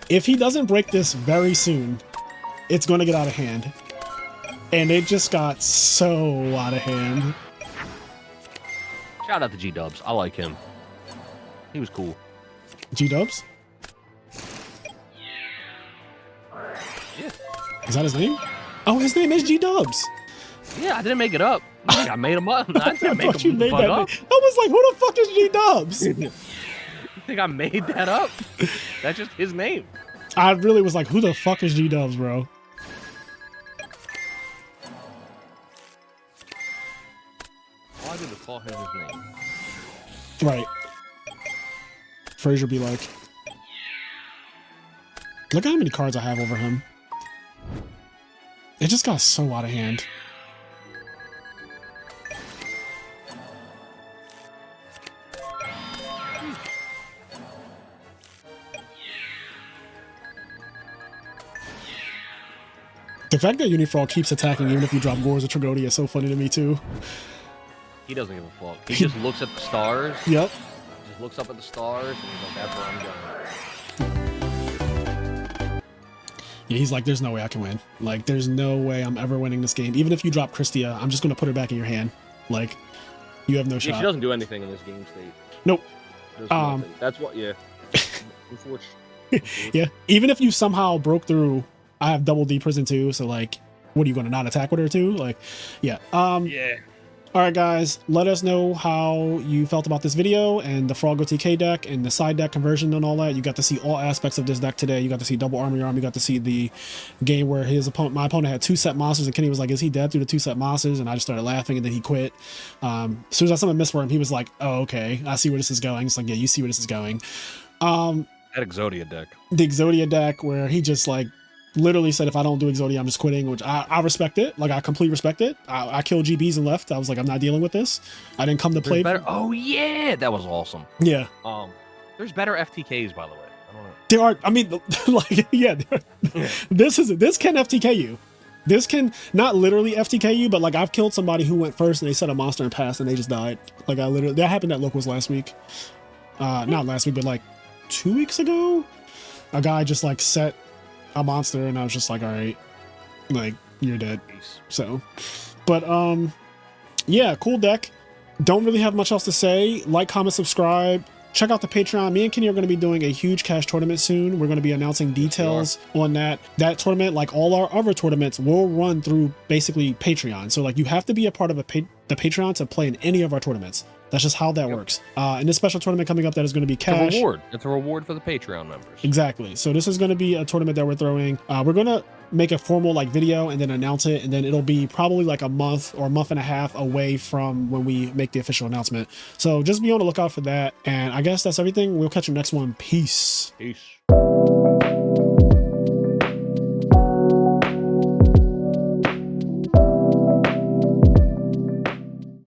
Speaker 1: if he doesn't break this very soon, it's going to get out of hand. And it just got so out of hand.
Speaker 2: Shout out to G-Dubs. I like him. He was cool.
Speaker 1: G-Dubs?
Speaker 2: Yeah.
Speaker 1: Is that his name? Oh, his name is G-Dubs.
Speaker 2: Yeah, I didn't make it up. I made him up. I didn't make him
Speaker 1: made
Speaker 2: fuck
Speaker 1: that
Speaker 2: up.
Speaker 1: I was like, who the fuck is G-Dubs?
Speaker 2: You think I made that up? That's just his name.
Speaker 1: I really was like, who the fuck is G-Dubs, bro?
Speaker 2: All I did was call him his name.
Speaker 1: Right. Frazier be like, look how many cards I have over him. It just got so out of hand. The fact that Unifrog keeps attacking even if you drop Gores or Tragonia is so funny to me too.
Speaker 2: He doesn't give a fuck. He just looks at the stars.
Speaker 1: Yep.
Speaker 2: Just looks up at the stars and he's like, that's where I'm going.
Speaker 1: Yeah, he's like, there's no way I can win. Like, there's no way I'm ever winning this game. Even if you drop Christia, I'm just going to put her back in your hand. Like, you have no shot.
Speaker 2: She doesn't do anything in this game state.
Speaker 1: Nope.
Speaker 2: That's what, yeah.
Speaker 1: Yeah, even if you somehow broke through, I have double D prison too, so like, what are you going to not attack with her too? Like, yeah.
Speaker 2: Yeah.
Speaker 1: All right, guys, let us know how you felt about this video and the Frog OTK deck and the side deck conversion and all that. You got to see all aspects of this deck today. You got to see double army arm. You got to see the game where my opponent had 2 set monsters and Kenny was like, is he dead through the 2 set monsters? And I just started laughing and then he quit. As soon as I saw him miss for him, he was like, oh, okay, I see where this is going. It's like, yeah, you see where this is going.
Speaker 2: That Exodia deck.
Speaker 1: The Exodia deck where he just like literally said, if I don't do Exodia, I'm just quitting, which I respect it. Like, I completely respect it. I killed GBs and left. I was like, I'm not dealing with this. I didn't come to play.
Speaker 2: Oh, yeah. That was awesome.
Speaker 1: Yeah.
Speaker 2: There's better FTKs, by the way. I don't know.
Speaker 1: There are, I mean, like, yeah, this can FTK you. This can not literally FTK you, but like I've killed somebody who went first and they set a monster and passed and they just died. Like that happened at locals last week. Not last week, but like 2 weeks ago. A guy just like set a monster and I was just like, all right, like you're dead. So, but yeah, cool deck. Don't really have much else to say. Like, comment, subscribe. Check out the Patreon. Me and Kenny are going to be doing a huge cash tournament soon. We're going to be announcing details on that. That tournament, like all our other tournaments, will run through basically Patreon. So like you have to be a part of the Patreon to play in any of our tournaments. That's just how that works. And this special tournament coming up that is going to be cash.
Speaker 2: It's a reward. It's a reward for the Patreon members.
Speaker 1: Exactly. So this is going to be a tournament that we're throwing. We're going to make a formal like video and then announce it. And then it'll be probably like a month or a month and a half away from when we make the official announcement. So just be on the lookout for that. And I guess that's everything. We'll catch you next one. Peace.
Speaker 2: Peace.